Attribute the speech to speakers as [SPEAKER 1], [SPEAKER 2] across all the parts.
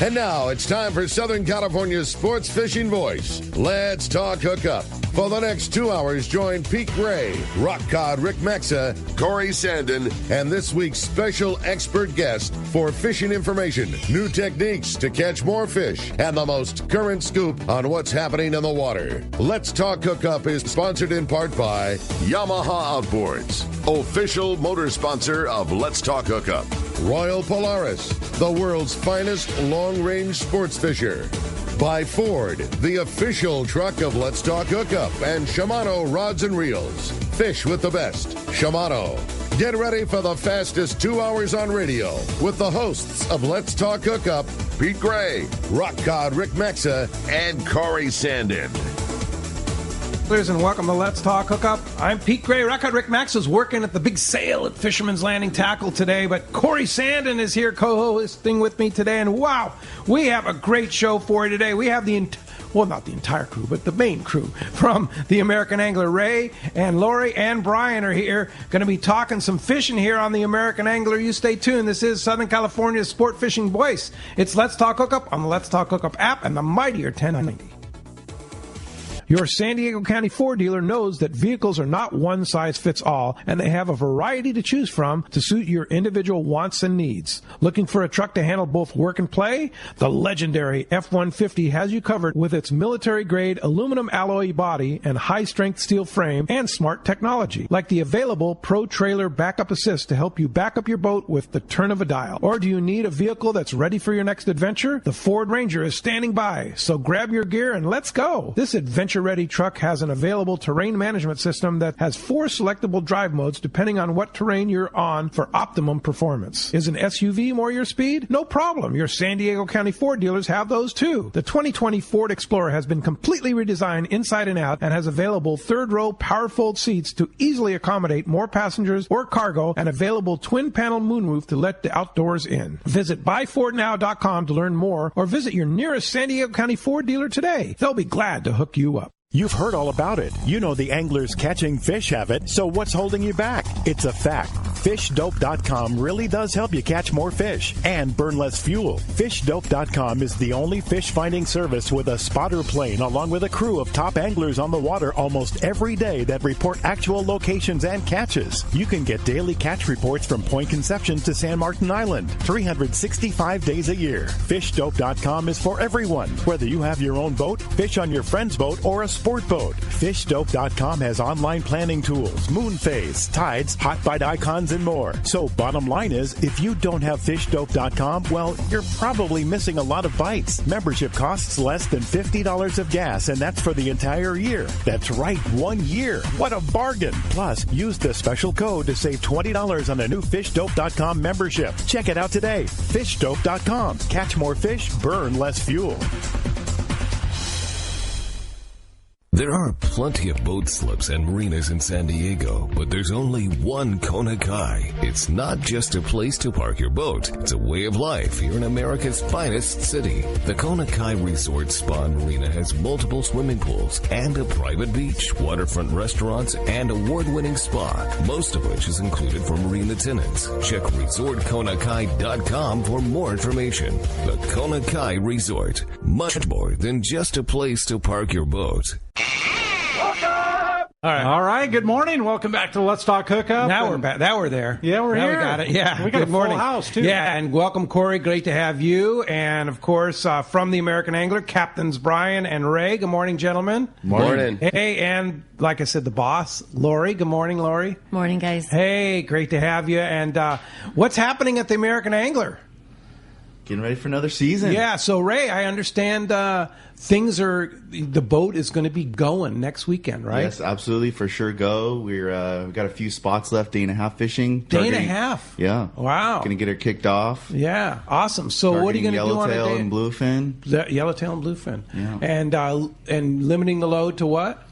[SPEAKER 1] And now it's time for Southern California's sports fishing voice. Let's talk hookup. For the next 2 hours, join Pete Gray, Rock Cod Rick Maxa, Corey Sandin, and this week's special expert guest for fishing information, new techniques to catch more fish, and the most current scoop on what's happening in the water. Let's Talk Hookup is sponsored in part by Yamaha Outboards, official motor sponsor of Let's Talk Hookup. Royal Polaris, the world's finest long-range sports fisher. By Ford, the official truck of Let's Talk Hookup, and Shimano Rods and Reels. Fish with the best. Shimano. Get ready for the fastest 2 hours on radio with the hosts of Let's Talk Hookup, Pete Gray, Rock Cod Rick Maxa, and Corey Sandin.
[SPEAKER 2] And welcome to Let's Talk Hookup. I'm Pete Gray. Rock Cod Rick Max is working at the big sale at Fisherman's Landing Tackle today, but Corey Sandin is here co-hosting with me today, and wow, we have a great show for you today. We have not the entire crew, but the main crew from the American Angler. Ray and Lori and Brian are here, going to be talking some fishing here on the American Angler. You stay tuned. This is Southern California's sport fishing voice. It's Let's Talk Hookup on the Let's Talk Hookup app and the mightier 1090. Your San Diego County Ford dealer knows that vehicles are not one size fits all, and they have a variety to choose from to suit your individual wants and needs. Looking for a truck to handle both work and play? The legendary F-150 has you covered with its military-grade aluminum alloy body and high-strength steel frame and smart technology, like the available Pro Trailer Backup Assist to help you back up your boat with the turn of a dial. Or do you need a vehicle that's ready for your next adventure? The Ford Ranger is standing by, so grab your gear and let's go. This adventure-ready truck has an available terrain management system that has 4 selectable drive modes depending on what terrain you're on for optimum performance. Is an SUV more your speed? No problem. Your San Diego County Ford dealers have those too. The 2020 Ford Explorer has been completely redesigned inside and out and has available third-row power-fold seats to easily accommodate more passengers or cargo and available twin-panel moonroof to let the outdoors in. Visit buyfordnow.com to learn more or visit your nearest San Diego County Ford dealer today. They'll be glad to hook you up.
[SPEAKER 3] You've heard all about it. You know the anglers catching fish have it, so what's holding you back? It's a fact. FishDope.com really does help you catch more fish and burn less fuel. FishDope.com is the only fish finding service with a spotter plane along with a crew of top anglers on the water almost every day that report actual locations and catches. You can get daily catch reports from Point Conception to San Martin Island, 365 days a year. FishDope.com is for everyone, whether you have your own boat, fish on your friend's boat, or a sport boat. FishDope.com has online planning tools, moon phase, tides, hot bite icons, and more. So bottom line is, if you don't have FishDope.com, well, you're probably missing a lot of bites. Membership costs less than $50 of gas, and that's for the entire year. That's right, 1 year. What a bargain. Plus, use the special code to save $20 on a new FishDope.com membership. Check it out today. FishDope.com. Catch more fish, burn less fuel.
[SPEAKER 4] There are plenty of boat slips and marinas in San Diego, but there's only one Kona Kai. It's not just a place to park your boat. It's a way of life here in America's finest city. The Kona Kai Resort Spa and Marina has multiple swimming pools and a private beach, waterfront restaurants, and award-winning spa, most of which is included for marina tenants. Check ResortKonakai.com for more information. The Kona Kai Resort, much more than just a place to park your boat.
[SPEAKER 5] All right. Good morning. Welcome back to Let's Talk Hookup.
[SPEAKER 2] Now we're back. Now we're there.
[SPEAKER 5] Yeah, we're
[SPEAKER 2] now
[SPEAKER 5] here.
[SPEAKER 2] We got it. Yeah.
[SPEAKER 5] We got
[SPEAKER 2] Good
[SPEAKER 5] a
[SPEAKER 2] morning.
[SPEAKER 5] full house, too.
[SPEAKER 2] Yeah, and welcome, Corey. Great to have you. And, of course, from the American Angler, Captains Brian and Ray. Good morning, gentlemen.
[SPEAKER 1] Morning.
[SPEAKER 2] Hey, and like I said, the boss, Lori. Good morning, Lori.
[SPEAKER 6] Morning, guys.
[SPEAKER 2] Hey, great to have you. And what's happening at the American Angler?
[SPEAKER 7] Getting ready for another season.
[SPEAKER 2] Yeah, so Ray, I understand the boat is going to be going next weekend, right?
[SPEAKER 7] Yes, absolutely, for sure go. We've got a few spots left, day and a half fishing.
[SPEAKER 2] Day and a half?
[SPEAKER 7] Yeah.
[SPEAKER 2] Wow.
[SPEAKER 7] Going to get her kicked off.
[SPEAKER 2] Yeah, awesome. So what are you going to do on a day?
[SPEAKER 7] Yellowtail and bluefin.
[SPEAKER 2] Yellowtail and bluefin.
[SPEAKER 7] Yeah.
[SPEAKER 2] And limiting the load to what?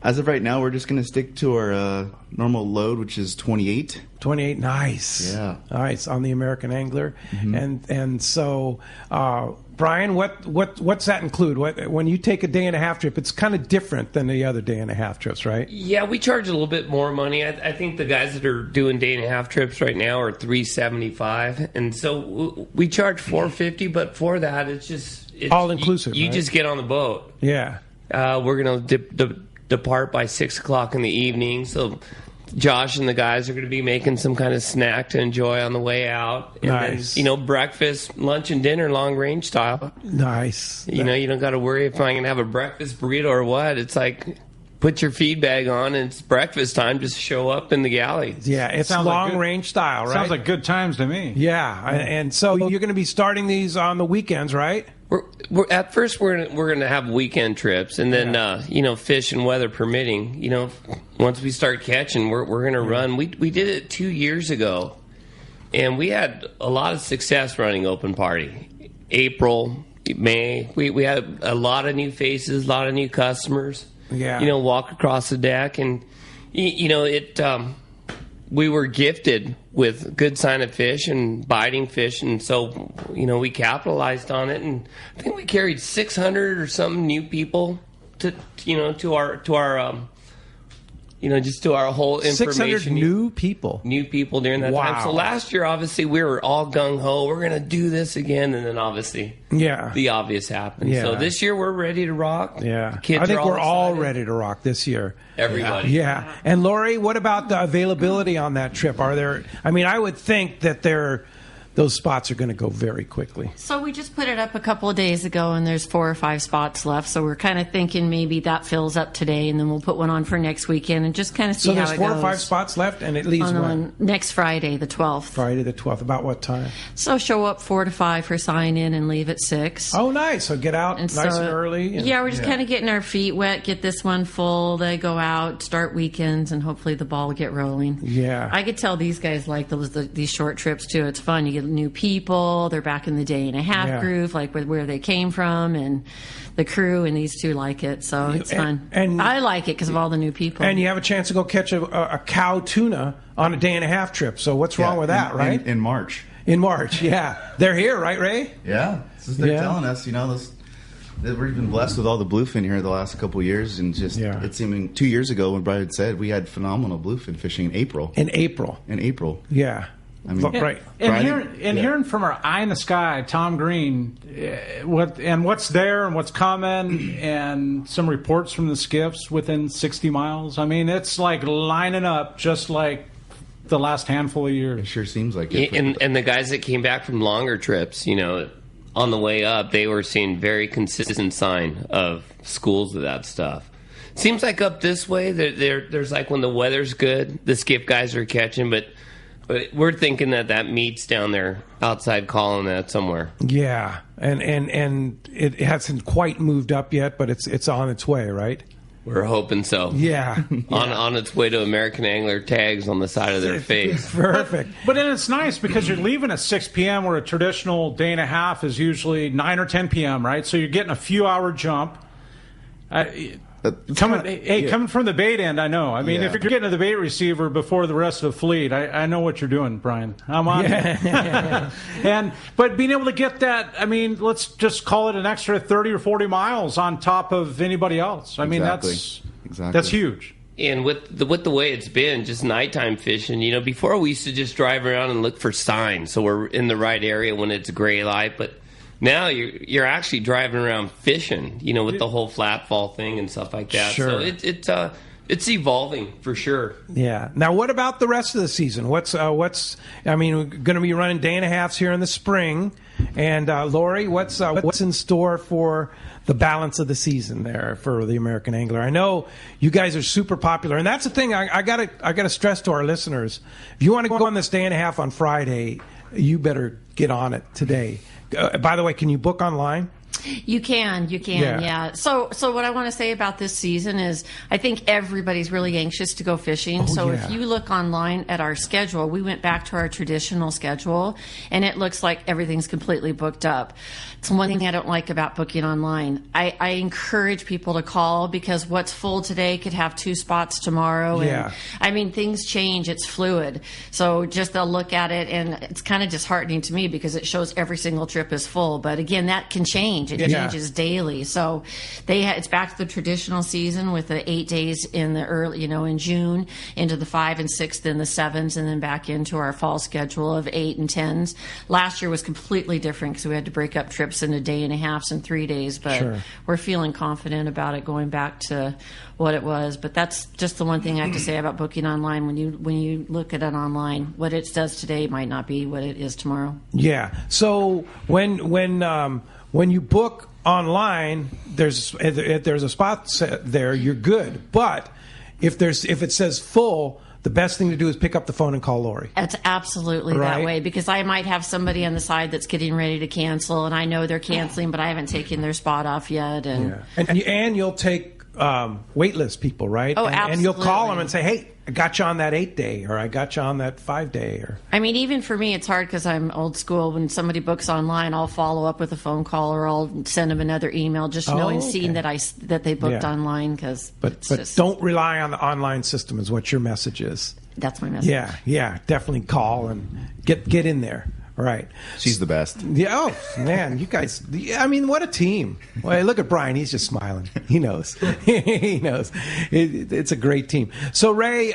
[SPEAKER 7] As of right now, we're just going to stick to our normal load, which is 28.
[SPEAKER 2] 28, nice.
[SPEAKER 7] Yeah.
[SPEAKER 2] Nice, on the American Angler. And so, Brian, what's that include? When you take a day-and-a-half trip, it's kind of different than the other day-and-a-half trips, right?
[SPEAKER 6] Yeah, we charge a little bit more money. I think the guys that are doing day-and-a-half trips right now are $375, and so we charge $450. But for that, it's
[SPEAKER 2] all inclusive.
[SPEAKER 6] You
[SPEAKER 2] right?
[SPEAKER 6] just get on the boat.
[SPEAKER 2] Yeah.
[SPEAKER 6] We're going to depart by 6 o'clock in the evening, so Josh and the guys are going to be making some kind of snack to enjoy on the way out. And
[SPEAKER 2] nice.
[SPEAKER 6] then, breakfast, lunch, and dinner, long range style.
[SPEAKER 2] Nice.
[SPEAKER 6] You don't got to worry if I'm going to have a breakfast burrito or what. It's like, put your feed bag on and it's breakfast time. Just show up in the galley.
[SPEAKER 2] Yeah, it's long range style, right?
[SPEAKER 5] Sounds like good times to me.
[SPEAKER 2] Yeah, and so you're going to be starting these on the weekends, right?
[SPEAKER 6] We're at first we're going to have weekend trips, and then fish and weather permitting. Once we start catching, we're going to run. We did it 2 years ago, and we had a lot of success running open party. April, May, we had a lot of new faces, a lot of new customers.
[SPEAKER 2] Yeah,
[SPEAKER 6] walk across the deck, and we were gifted with good sign of fish and biting fish, and so we capitalized on it, and I think we carried 600 or something new people to our just to our whole information.
[SPEAKER 2] 600 new people
[SPEAKER 6] during that time. So last year, obviously, we were all gung ho. We're going to do this again, and then obviously, the obvious happened.
[SPEAKER 2] Yeah.
[SPEAKER 6] So this year, we're ready to rock.
[SPEAKER 2] Yeah,
[SPEAKER 6] Kids
[SPEAKER 2] I think we're
[SPEAKER 6] excited.
[SPEAKER 2] all ready to rock this year.
[SPEAKER 6] Everybody.
[SPEAKER 2] Yeah. And Lori, what about the availability on that trip? Are there? I mean, I would think that those spots are going to go very quickly.
[SPEAKER 8] So we just put it up a couple of days ago, and there's 4 or 5 spots left. So we're kind of thinking maybe that fills up today, and then we'll put one on for next weekend and just kind of see how it goes.
[SPEAKER 2] So there's 4 or 5 spots left, and it leaves when?
[SPEAKER 8] Next Friday, the 12th.
[SPEAKER 2] Friday the 12th. About what time?
[SPEAKER 8] So show up 4 to 5 for sign-in and leave at 6.
[SPEAKER 2] Oh, nice. So get out nice and early.
[SPEAKER 8] Yeah, we're just kind of getting our feet wet, get this one full, they go out, start weekends, and hopefully the ball will get rolling.
[SPEAKER 2] Yeah.
[SPEAKER 8] I could tell these guys like these short trips, too. It's fun. You get new people. They're back in the day-and-a-half groove, like where they came from, and the crew, and these two like it, so it's fun. And I like it because of all the new people.
[SPEAKER 2] And you have a chance to go catch a cow tuna on a day-and-a-half trip, so what's wrong with that, right?
[SPEAKER 7] In March.
[SPEAKER 2] In March, yeah. They're here, right, Ray?
[SPEAKER 7] Yeah. They're telling us, we've been blessed with all the bluefin here the last couple of years, and it's even 2 years ago when Brian said we had phenomenal bluefin fishing in April.
[SPEAKER 2] In April.
[SPEAKER 7] Yeah.
[SPEAKER 2] I mean, right.
[SPEAKER 5] And hearing from our eye in the sky, Tom Green, what's there and what's coming, and some reports from the skiffs within 60 miles. I mean, it's like lining up just like the last handful of years.
[SPEAKER 7] It sure seems like it.
[SPEAKER 6] And the guys that came back from longer trips, on the way up, they were seeing very consistent sign of schools of that stuff. Seems like up this way, there's like when the weather's good, the skiff guys are catching, but we're thinking that meets down there outside calling that somewhere.
[SPEAKER 2] Yeah, and it hasn't quite moved up yet, but it's on its way, right?
[SPEAKER 6] We're hoping so.
[SPEAKER 2] Yeah.
[SPEAKER 6] On its way to American Angler tags on the side of their face.
[SPEAKER 2] Perfect.
[SPEAKER 5] But then it's nice because you're leaving at 6 p.m. where a traditional day-and-a-half is usually 9 or 10 p.m., right? So you're getting a few-hour jump. Coming from the bait end, I know. I mean, if you're getting to the bait receiver before the rest of the fleet, I know what you're doing, Brian. I'm on it. But being able to get that, I mean, let's just call it an extra 30 or 40 miles on top of anybody else. I mean, that's huge.
[SPEAKER 6] And with the way it's been, just nighttime fishing, before we used to just drive around and look for signs so we're in the right area when it's gray light, but now you're actually driving around fishing, with the whole flat fall thing and stuff like that.
[SPEAKER 2] Sure.
[SPEAKER 6] So it's evolving for sure.
[SPEAKER 2] Yeah. Now, what about the rest of the season? We're going to be running day-and-a-halves here in the spring. And Lori, what's in store for the balance of the season there for the American Angler? I know you guys are super popular, and that's the thing I gotta stress to our listeners. If you want to go on this day-and-a-half on Friday, you better get on it today. By the way, can you book online?
[SPEAKER 8] You can, yeah. So what I want to say about this season is I think everybody's really anxious to go fishing. If you look online at our schedule, we went back to our traditional schedule, and it looks like everything's completely booked up. It's one thing I don't like about booking online. I encourage people to call, because what's full today could have 2 spots tomorrow. And I mean, things change. It's fluid. So just they'll look at it, and it's kind of disheartening to me because it shows every single trip is full. But again, that can change. It changes daily. So it's back to the traditional season with the 8 days in the early, in June, into the 5 and 6th and the 7s, and then back into our fall schedule of 8 and 10s. Last year was completely different because we had to break up trips into 1.5 and 3 days, but we're feeling confident about it going back to what it was. But that's just the one thing I have to say about booking online. When you look at it online, what it does today might not be what it is tomorrow. Yeah.
[SPEAKER 2] So when you book online, there's a spot there, you're good. But if it says full, the best thing to do is pick up the phone and call Lori.
[SPEAKER 8] It's absolutely that way, because I might have somebody on the side that's getting ready to cancel, and I know they're canceling, but I haven't taken their spot off yet.
[SPEAKER 2] And you'll take waitlist people, right?
[SPEAKER 8] Oh, absolutely.
[SPEAKER 2] And you'll call them and say, hey, I got you on that 8-day, or I got you on that 5-day.
[SPEAKER 8] I mean, even for me, it's hard because I'm old school. When somebody books online, I'll follow up with a phone call, or I'll send them another email, just seeing that they booked online. But
[SPEAKER 2] don't rely on the online system is what your message is.
[SPEAKER 8] That's my message.
[SPEAKER 2] Yeah, definitely call and get in there. Right.
[SPEAKER 7] She's the best.
[SPEAKER 2] Yeah. Oh, man, you guys, I mean, what a team. Well, look at Brian. He's just smiling. He knows. He knows. It's a great team. So, Ray,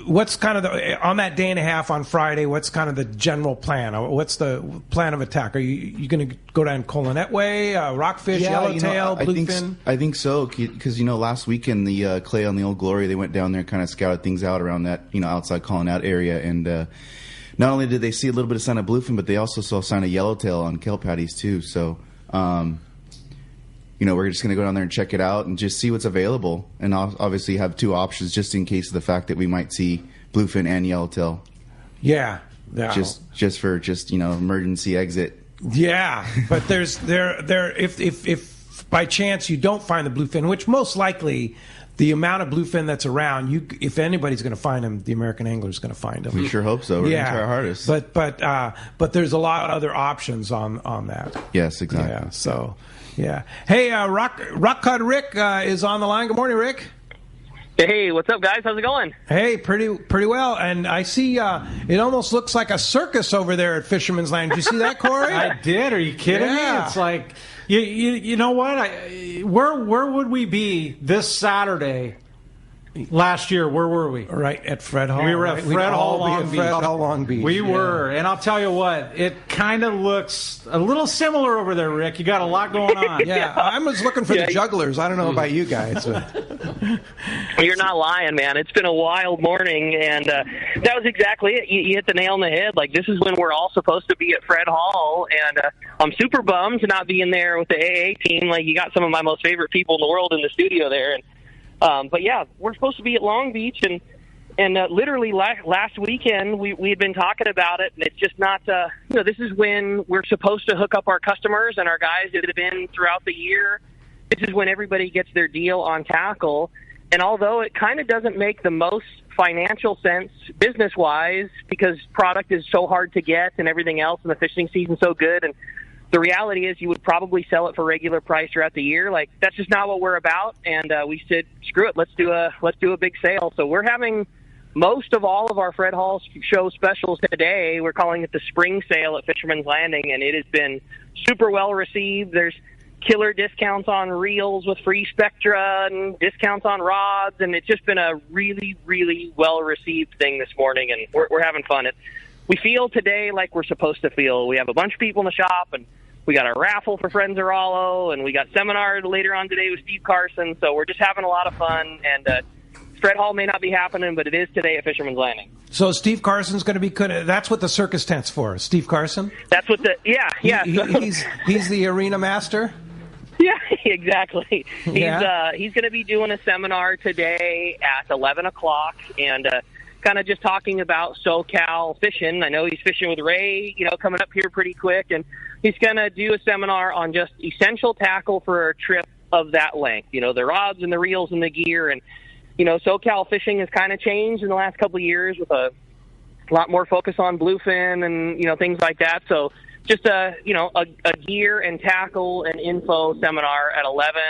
[SPEAKER 2] what's kind of on that 1.5 on Friday, what's kind of the general plan? What's the plan of attack? Are you going to go down Colonet Way, Rockfish, Yellowtail, Bluefin?
[SPEAKER 7] I think so, because, last weekend, the Clay on the Old Glory, they went down there and kind of scouted things out around that, outside Colonet area, and not only did they see a little bit of sign of bluefin, but they also saw a sign of yellowtail on kelp patties too. So, we're just going to go down there and check it out and just see what's available, and obviously have 2 options just in case of the fact that we might see bluefin and yellowtail.
[SPEAKER 2] Yeah.
[SPEAKER 7] Just for emergency exit.
[SPEAKER 2] Yeah, but if by chance you don't find the bluefin, which most likely. The amount of bluefin that's around, if anybody's going to find them, the American angler is going to find them.
[SPEAKER 7] We sure hope so. We're going to try our hardest.
[SPEAKER 2] But there's a lot of other options on that.
[SPEAKER 7] Yes, exactly.
[SPEAKER 2] Yeah. So, yeah. Hey, Rock Cod Rick is on the line. Good morning, Rick.
[SPEAKER 9] Hey, what's up, guys? How's it going?
[SPEAKER 2] Hey, pretty well. And I see it almost looks like a circus over there at Fisherman's Land. Did you see that, Corey?
[SPEAKER 5] I did. Are you kidding me? It's like. You know what? Where would we be this Saturday? Last year, where were we?
[SPEAKER 2] Right at Fred Hall.
[SPEAKER 5] We were at Fred Hall
[SPEAKER 2] Long Beach.
[SPEAKER 5] We were, and I'll tell you what, it kind of looks a little similar over there, Rick. You got a lot going on.
[SPEAKER 2] Yeah, I was looking for the jugglers. I don't know about you guys.
[SPEAKER 9] You're not lying, man. It's been a wild morning, and that was exactly it. You hit the nail on the head. Like, this is when we're all supposed to be at Fred Hall, and I'm super bummed to not be in there with the AA team. Like, you got some of my most favorite people in the world in the studio there, and but yeah, we're supposed to be at Long Beach, and literally last weekend we had been talking about it, and it's just not. This is when we're supposed to hook up our customers and our guys that have been throughout the year. This is when everybody gets their deal on tackle, and although it kind of doesn't make the most financial sense business-wise because product is so hard to get and everything else, and the fishing season's so good, and the reality is you would probably sell it for regular price throughout the year. Like, that's just not what we're about. And we said, screw it, let's do a big sale. So we're having most of all of our Fred Hall show specials today. We're calling it the spring sale at Fisherman's Landing, and it has been super well received. There's killer discounts on reels with free Spectra and discounts on rods, and it's just been a really, really well received thing this morning, and we're having fun. We feel today like we're supposed to feel. We have a bunch of people in the shop, and we got a raffle for Friends of Rollo, and we got seminar later on today with Steve Carson. So we're just having a lot of fun. And Fred Hall may not be happening, but it is today at Fisherman's Landing.
[SPEAKER 2] So Steve Carson's going to be good. That's what the circus tent's for. Steve Carson.
[SPEAKER 9] That's what
[SPEAKER 2] He's the arena master.
[SPEAKER 9] Yeah, exactly. He's going to be doing a seminar today at 11 o'clock, and kind of just talking about SoCal fishing. I know he's fishing with Ray, coming up here pretty quick, and He's going to do a seminar on just essential tackle for a trip of that length. You know, the rods and the reels and the gear. And, you know, SoCal fishing has kind of changed in the last couple of years with a lot more focus on bluefin and, you know, things like that. So just a gear and tackle and info seminar at 11.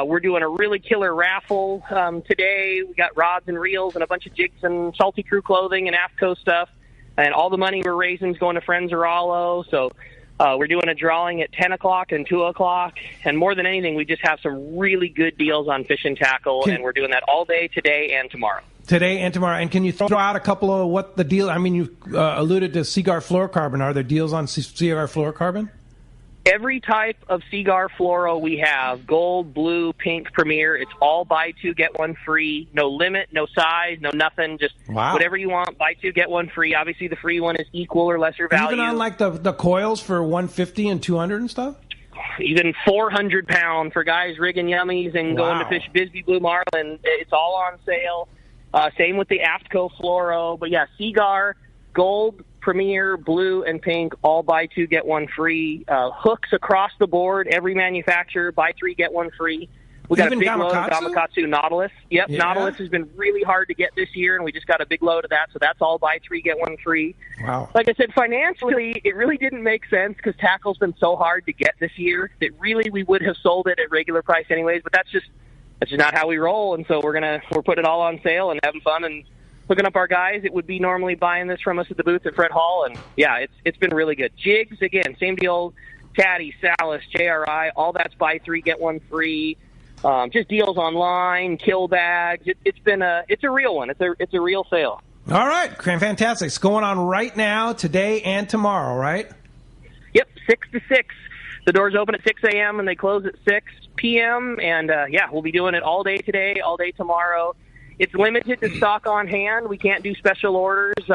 [SPEAKER 9] We're doing a really killer raffle today. We got rods and reels and a bunch of jigs and Salty Crew clothing and AFTCO stuff. And all the money we're raising is going to Friends of Rollo. So we're doing a drawing at 10 o'clock and 2 o'clock. And more than anything, we just have some really good deals on fish and tackle. And we're doing that all day today and tomorrow. Today and tomorrow. And can you throw out a couple of what the deal? I mean, you alluded to Seaguar Fluorocarbon. Are there deals on Seaguar Fluorocarbon? Every type of Seaguar Fluoro we have, gold, blue, pink, premier, it's all buy two, get one free. No limit, no size, no nothing. Just whatever you want, buy two, get one free. Obviously, the free one is equal or lesser value. Even on like the coils for 150 and 200 and stuff? Even 400 pound for guys rigging yummies and going to fish Bisbee Blue Marlin. It's all on sale. Same with the AFTCO Fluoro. But yeah, Seaguar, gold, premier, blue, and pink, all buy two, get one free. Hooks across the board, every manufacturer, buy three, get one free. We got a big load of Gamakatsu Nautilus. Yep, yeah. Nautilus has been really hard to get this year, and we just got a big load of that, so that's all buy three, get one free. Wow. Like I said, financially, it really didn't make sense because tackle's been so hard to get this year that really we would have sold it at regular price anyways, but that's just not how we roll, and so we're putting it all on sale and having fun and hooking up our guys. It would be normally buying this from us at the booth at Fred Hall, and yeah, it's been really good. Jigs, again, same deal. Caddy, Salis, JRI, all that's buy three, get one free. Just deals online, kill bags. It's a real one. It's a real sale. All right, fantastic. It's going on right now, today and tomorrow, right? Yep, 6 to 6. The doors open at 6 a.m. and they close at 6 p.m. And we'll be doing it all day today, all day tomorrow. It's limited to stock on hand. We can't do special orders.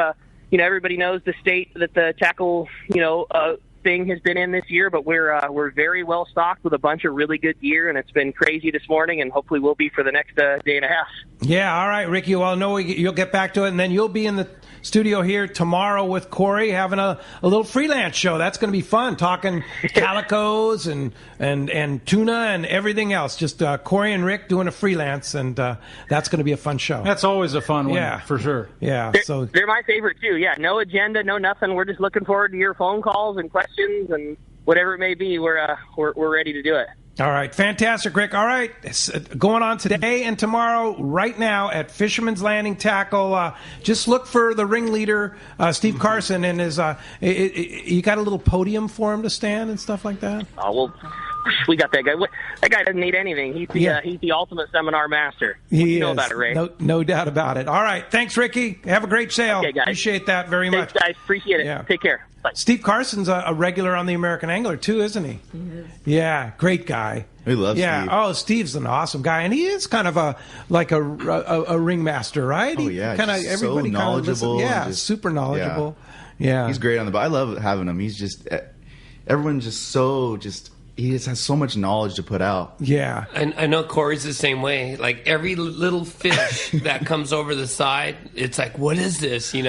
[SPEAKER 9] Everybody knows the state that the tackle, thing has been in this year, but we're very well stocked with a bunch of really good gear, and it's been crazy this morning, and hopefully we'll be for the next day and a half. Yeah, all right, Ricky. Well, you'll get back to it, and then you'll be in the studio here tomorrow with Corey having a little freelance show. That's going to be fun, talking calicos and tuna and everything else. Just Corey and Rick doing a freelance, and that's going to be a fun show. That's always a fun one, for sure. Yeah, they're my favorite too. Yeah, no agenda, no nothing. We're just looking forward to your phone calls and questions and whatever it may be. We're ready to do it. All right. Fantastic, Rick. All right. It's going on today and tomorrow right now at Fisherman's Landing Tackle. Just look for the ringleader, Steve Carson, and his. You got a little podium for him to stand and stuff like that? Oh, well, we got that guy. That guy doesn't need anything. He's the ultimate seminar master. You know about it, Ray. No doubt about it. All right. Thanks, Ricky. Have a great sale. Okay, guys. Appreciate that very much. Thanks, guys. Appreciate it. Yeah. Take care. Bye. Steve Carson's a regular on the American Angler, too, isn't he? He is. Yeah, great guy. We love Steve. Oh, Steve's an awesome guy, and he is kind of a ringmaster, right? Oh, yeah. Kind of everybody so knowledgeable. Super knowledgeable. Yeah. He's great on the boat. I love having him. He's just everyone's just so he just has so much knowledge to put out. Yeah. And I know Corey's the same way. Like, every little fish that comes over the side, it's like, what is this? And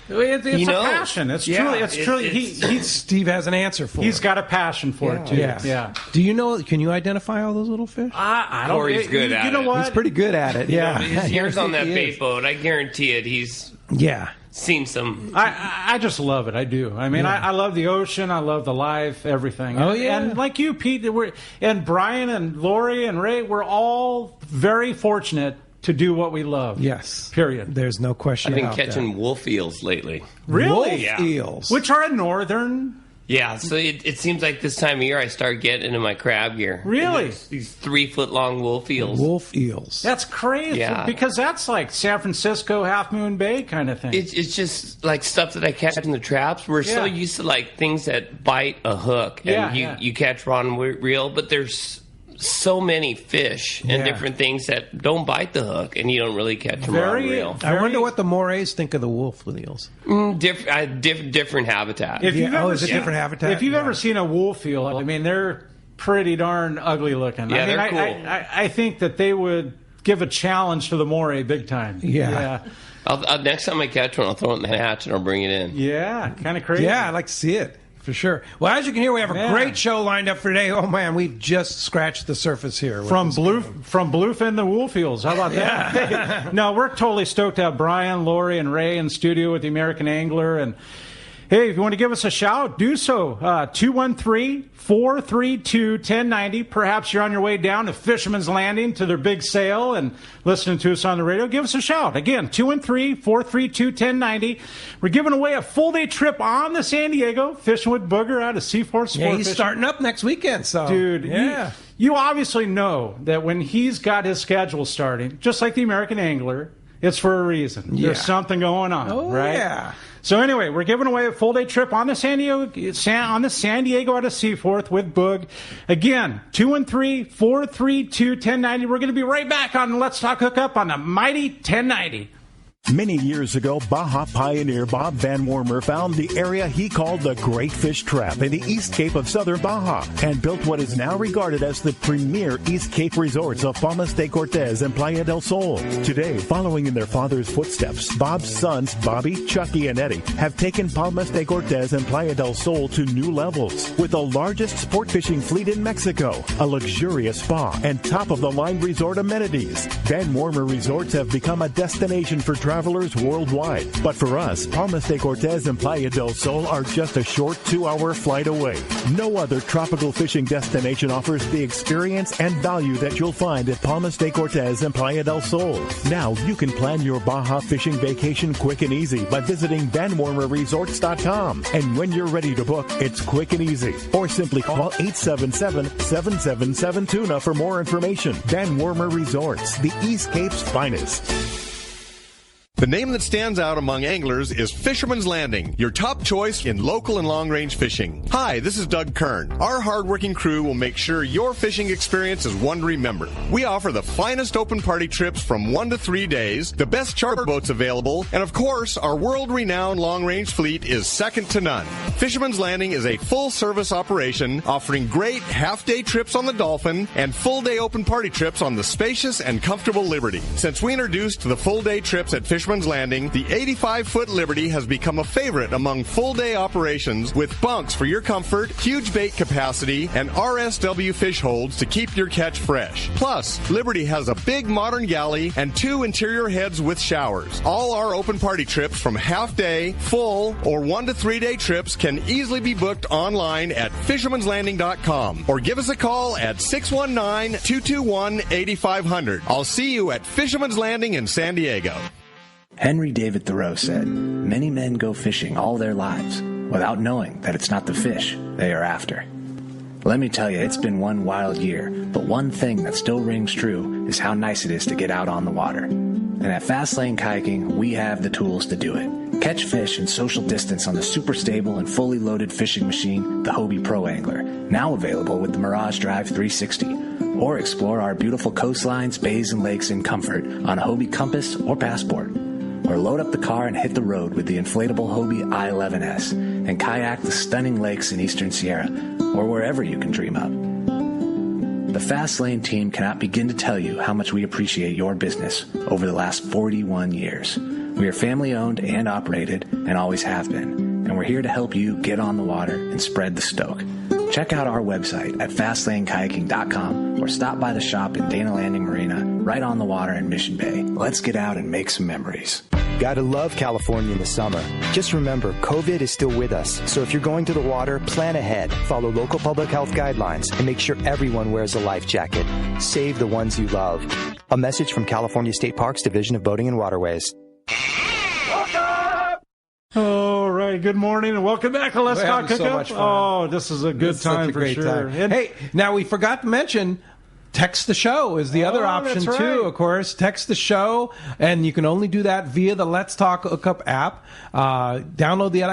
[SPEAKER 9] it's a passion. It's truly. Steve has an answer for it. He's got a passion for it, too. Yeah. Do you know, can you identify all those little fish? I don't know. Corey's good at it. You know what? He's pretty good at it, yeah. His years on that bait boat, I guarantee it, he's... Yeah. Seen some. I just love it. I do. I mean, I love the ocean. I love the life, everything. Oh, yeah. And like you, Pete, and Brian and Lori and Ray, we're all very fortunate to do what we love. Yes. Period. There's no question about that. I've been catching wolf eels lately. Really? Wolf eels. Which are a northern... Yeah, so it seems like this time of year I start getting into my crab gear. Really? These 3-foot-long wolf eels. Wolf eels. That's crazy. Yeah. Because that's like San Francisco, Half Moon Bay kind of thing. It's just like stuff that I catch in the traps. We're so used to like things that bite a hook and you catch rod and reel, but there's so many fish and different things that don't bite the hook, and you don't really catch them on reel. I wonder what the morays think of the wolf eels. Different habitat. Is it different habitat? If you've ever seen a wolf eel, I mean, they're pretty darn ugly looking. Yeah, they're cool. I think that they would give a challenge to the moray big time. Yeah. Next time I catch one, I'll throw it in the hatch and I'll bring it in. Yeah, kind of crazy. Yeah, I'd like to see it.
[SPEAKER 2] for sure. Well, as you can hear, we have a great show lined up for today. Oh, man, we've just scratched the surface here. From
[SPEAKER 5] Bluefin to Woolfields. How about that? Hey, no, we're totally stoked to have Brian, Lori, and Ray in studio with the American Angler. And hey, if you want to give us a shout, do so. 213-432-1090. Perhaps you're on your way down to Fisherman's Landing to their big sale and listening to us on the radio. Give us a shout. Again, 213-432-1090. We're giving away a full-day trip on the San Diego, fishing with Booger out of Seaforth Sport.
[SPEAKER 2] Yeah, he's starting up next weekend. So,
[SPEAKER 5] dude, you obviously know that when he's got his schedule starting, just like the American Angler, it's for a reason. Yeah. There's something going on, right?
[SPEAKER 2] Yeah.
[SPEAKER 5] So anyway, we're giving away a full-day trip on the San Diego out of Seaforth with Boog. Again, 213-432-1090. We're going to be right back on Let's Talk Hookup on the mighty 1090.
[SPEAKER 3] Many years ago, Baja pioneer Bob Van Wormer found the area he called the Great Fish Trap in the East Cape of southern Baja and built what is now regarded as the premier East Cape resorts of Palmas de Cortez and Playa del Sol. Today, following in their father's footsteps, Bob's sons, Bobby, Chucky, and Eddie, have taken Palmas de Cortez and Playa del Sol to new levels with the largest sport fishing fleet in Mexico, a luxurious spa, and top-of-the-line resort amenities. Van Wormer Resorts have become a destination for travelers worldwide. But for us, Palmas de Cortez and Playa del Sol are just a short 2-hour flight away. No other tropical fishing destination offers the experience and value that you'll find at Palmas de Cortez and Playa del Sol. Now you can plan your Baja fishing vacation quick and easy by visiting VanWormerResorts.com. And when you're ready to book, it's quick and easy. Or simply call 877-777-TUNA for more information. Van Wormer Resorts, the East Cape's finest.
[SPEAKER 10] The name that stands out among anglers is Fisherman's Landing, your top choice in local and long-range fishing. Hi, this is Doug Kern. Our hardworking crew will make sure your fishing experience is one to remember. We offer the finest open party trips from 1 to 3 days, the best charter boats available, and of course, our world-renowned long-range fleet is second to none. Fisherman's Landing is a full-service operation offering great half-day trips on the Dolphin and full-day open party trips on the spacious and comfortable Liberty. Since we introduced the full-day trips at Fisherman's Landing, the 85-foot Liberty has become a favorite among full-day operations with bunks for your comfort, huge bait capacity, and RSW fish holds to keep your catch fresh. Plus, Liberty has a big modern galley and 2 interior heads with showers. All our open party trips from half-day, full, or 1 to 3 day trips can easily be booked online at fishermanslanding.com or give us a call at 619-221-8500. I'll see you at Fisherman's Landing in San Diego.
[SPEAKER 11] Henry David Thoreau said, "Many men go fishing all their lives without knowing that it's not the fish they are after." Let me tell you, it's been one wild year, but one thing that still rings true is how nice it is to get out on the water. And at Fast Lane Kayaking, we have the tools to do it. Catch fish and social distance on the super stable and fully loaded fishing machine, the Hobie Pro Angler, now available with the Mirage Drive 360. Or explore our beautiful coastlines, bays, and lakes in comfort on a Hobie Compass or Passport. Or load up the car and hit the road with the inflatable Hobie i11S and kayak the stunning lakes in Eastern Sierra or wherever you can dream of. The Fast Lane team cannot begin to tell you how much we appreciate your business over the last 41 years. We are family owned and operated and always have been, and we're here to help you get on the water and spread the stoke. Check out our website at FastlaneKayaking.com or stop by the shop in Dana Landing Marina right on the water in Mission Bay. Let's get out and make some memories.
[SPEAKER 12] Gotta love California in the summer. Just remember, COVID is still with us. So if you're going to the water, plan ahead, follow local public health guidelines, and make sure everyone wears a life jacket. Save the ones you love. A message from California State Parks Division of Boating and Waterways.
[SPEAKER 5] All right, good morning and welcome back to Let's Talk Hookup. Oh, this is a good time for sure.
[SPEAKER 2] Hey, now we forgot to mention, text the show is the other option too, of course. Text the show, and you can only do that via the Let's Talk Hookup app. Download the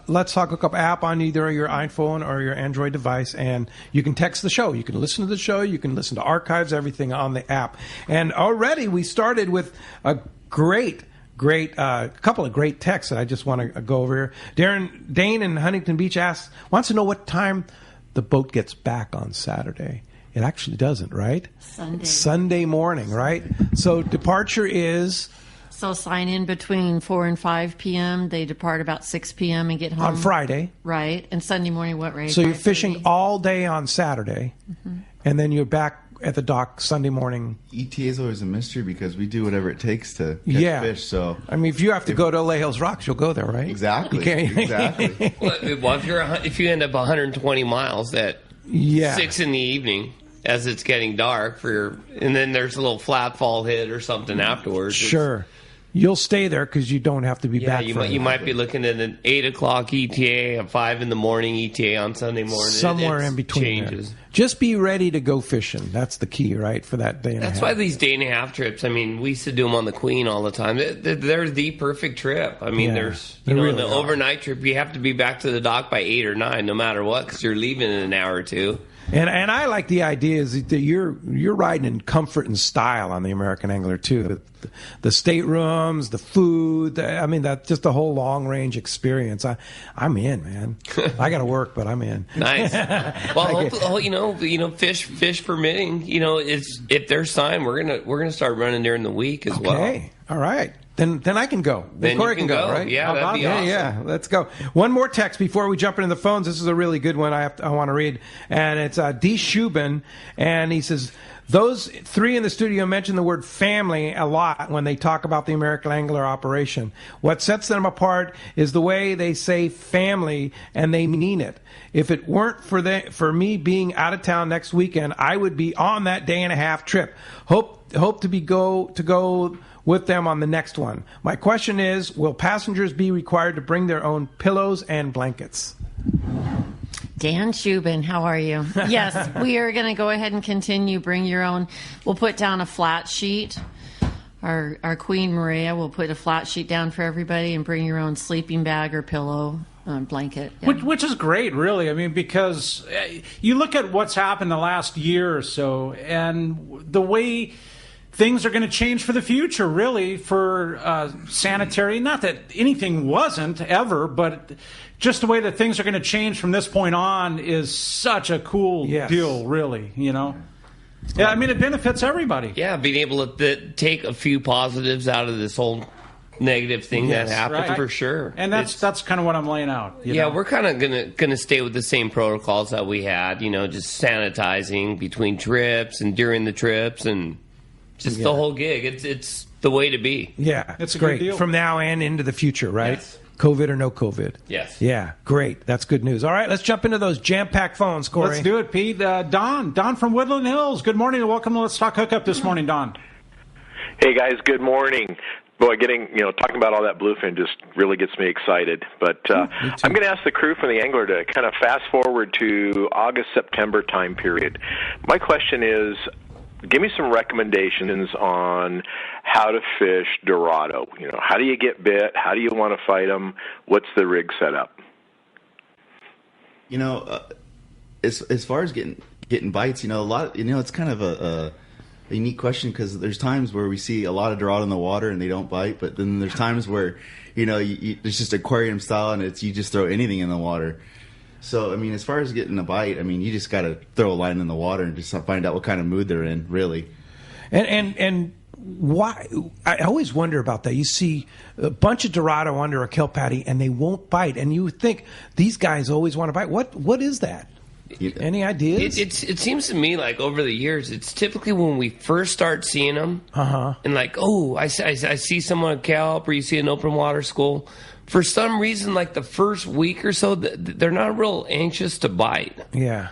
[SPEAKER 2] Let's Talk Hookup app on either your iPhone or your Android device, and you can text the show. You can listen to the show. You can listen to archives, everything on the app. And already we started with a couple of great texts that I just want to go over here. Dane in Huntington Beach wants to know what time the boat gets back on Saturday. It actually doesn't, right?
[SPEAKER 8] Sunday morning,
[SPEAKER 2] right? So departure is
[SPEAKER 8] So sign in between 4 and 5 p.m. They depart about 6 p.m. and get home.
[SPEAKER 2] On Friday.
[SPEAKER 8] Right. And Sunday morning, what, Ray?
[SPEAKER 2] So you're fishing all day on Saturday, and then you're back at the dock Sunday morning.
[SPEAKER 7] ETA is always a mystery because we do whatever it takes to catch fish. So
[SPEAKER 2] I mean, if you have to go to Lay Hills Rocks, you'll go there, right?
[SPEAKER 7] Exactly.
[SPEAKER 2] Exactly.
[SPEAKER 6] Well, if you end up 120 miles at 6 in the evening as it's getting dark and then there's a little flat fall hit or something afterwards.
[SPEAKER 2] Sure. You'll stay there because you don't have to be back.
[SPEAKER 6] You might be looking at an 8 o'clock ETA, a 5 in the morning ETA on Sunday morning.
[SPEAKER 2] Somewhere in between. Changes. Just be ready to go fishing. That's the key, right, for that day and a half.
[SPEAKER 6] That's why these day and a half trips, I mean, we used to do them on the Queen all the time. They're the perfect trip. I mean, there's, really the overnight trip, you have to be back to the dock by 8 or 9, no matter what, because you're leaving in an hour or two.
[SPEAKER 2] And I like the idea is that you're riding in comfort and style on the American Angler too. The staterooms, the food. I mean, that's just a whole long range experience. I'm in, man. I got to work, but I'm in.
[SPEAKER 6] Nice. Well, hopefully, fish permitting. If there's time, we're gonna start running during the week as well.
[SPEAKER 2] Okay. All right. Then I can go.
[SPEAKER 6] Then
[SPEAKER 2] Corey
[SPEAKER 6] can go,
[SPEAKER 2] right?
[SPEAKER 6] Yeah, that'd be awesome.
[SPEAKER 2] Yeah, let's go. One more text before we jump into the phones. This is a really good one I want to read. And it's D. Shubin. And he says, those three in the studio mention the word family a lot when they talk about the American Angler operation. What sets them apart is the way they say family, and they mean it. If it weren't for me being out of town next weekend, I would be on that day and a half trip. Hope to go with them on the next one. My question is, will passengers be required to bring their own pillows and blankets?
[SPEAKER 8] Dan Shubin, how are you? Yes, we are going to go ahead and continue. Bring your own. We'll put down a flat sheet. Our Queen Maria will put a flat sheet down for everybody, and bring your own sleeping bag or pillow. Blanket. Yeah.
[SPEAKER 5] Which is great, really. I mean, because you look at what's happened the last year or so, and the way things are going to change for the future, really, for sanitary. Not that anything wasn't ever, but just the way that things are going to change from this point on is such a cool deal, really, Yeah, I mean, it benefits everybody.
[SPEAKER 6] Yeah, being able to take a few positives out of this whole negative thing that happened, for sure.
[SPEAKER 5] And that's kind of what I'm laying out. You know?
[SPEAKER 6] We're kind of gonna stay with the same protocols that we had, just sanitizing between trips and during the trips and just the whole gig. It's the way to be.
[SPEAKER 2] Yeah,
[SPEAKER 5] it's
[SPEAKER 2] great.
[SPEAKER 5] Good deal.
[SPEAKER 2] From now and into the future, right?
[SPEAKER 6] Yes.
[SPEAKER 2] COVID or no COVID.
[SPEAKER 6] Yes.
[SPEAKER 2] Yeah, great. That's good news. All right, let's jump into those jam-packed phones, Corey.
[SPEAKER 5] Let's do it, Pete. Don from Woodland Hills. Good morning and welcome to Let's Talk Hookup this morning, Don.
[SPEAKER 13] Hey, guys. Good morning. Boy, talking about all that bluefin just really gets me excited. But I'm going to ask the crew from the Angler to kind of fast forward to August, September time period. My question is, give me some recommendations on how to fish Dorado. How do you get bit? How do you want to fight them? What's the rig setup?
[SPEAKER 7] As far as getting bites, a lot. It's kind of a unique question because there's times where we see a lot of Dorado in the water and they don't bite, but then there's times where it's just aquarium style and you just throw anything in the water. So, I mean, as far as getting a bite, I mean, you just got to throw a line in the water and just find out what kind of mood they're in, really.
[SPEAKER 2] And why? I always wonder about that. You see a bunch of Dorado under a kelp patty and they won't bite, and you would think these guys always want to bite. What is that? Any ideas?
[SPEAKER 6] It seems to me like over the years, it's typically when we first start seeing them, and like, I see someone at kelp, or you see an open water school. For some reason, like the first week or so, they're not real anxious to bite.
[SPEAKER 2] Yeah.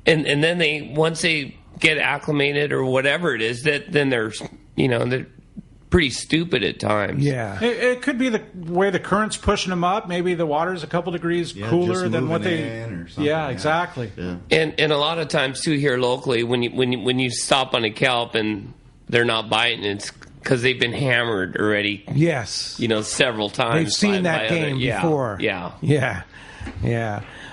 [SPEAKER 6] And then once they get acclimated or whatever it is, then they're pretty stupid at times.
[SPEAKER 2] Yeah.
[SPEAKER 5] It could be the way the current's pushing them up. Maybe the water's a couple degrees cooler than what they. Exactly.
[SPEAKER 6] Yeah. And a lot of times too here locally, when you stop on a kelp and they're not biting, it's because they've been hammered already.
[SPEAKER 2] Yes.
[SPEAKER 6] Several times.
[SPEAKER 2] They've seen that game before.
[SPEAKER 6] Yeah.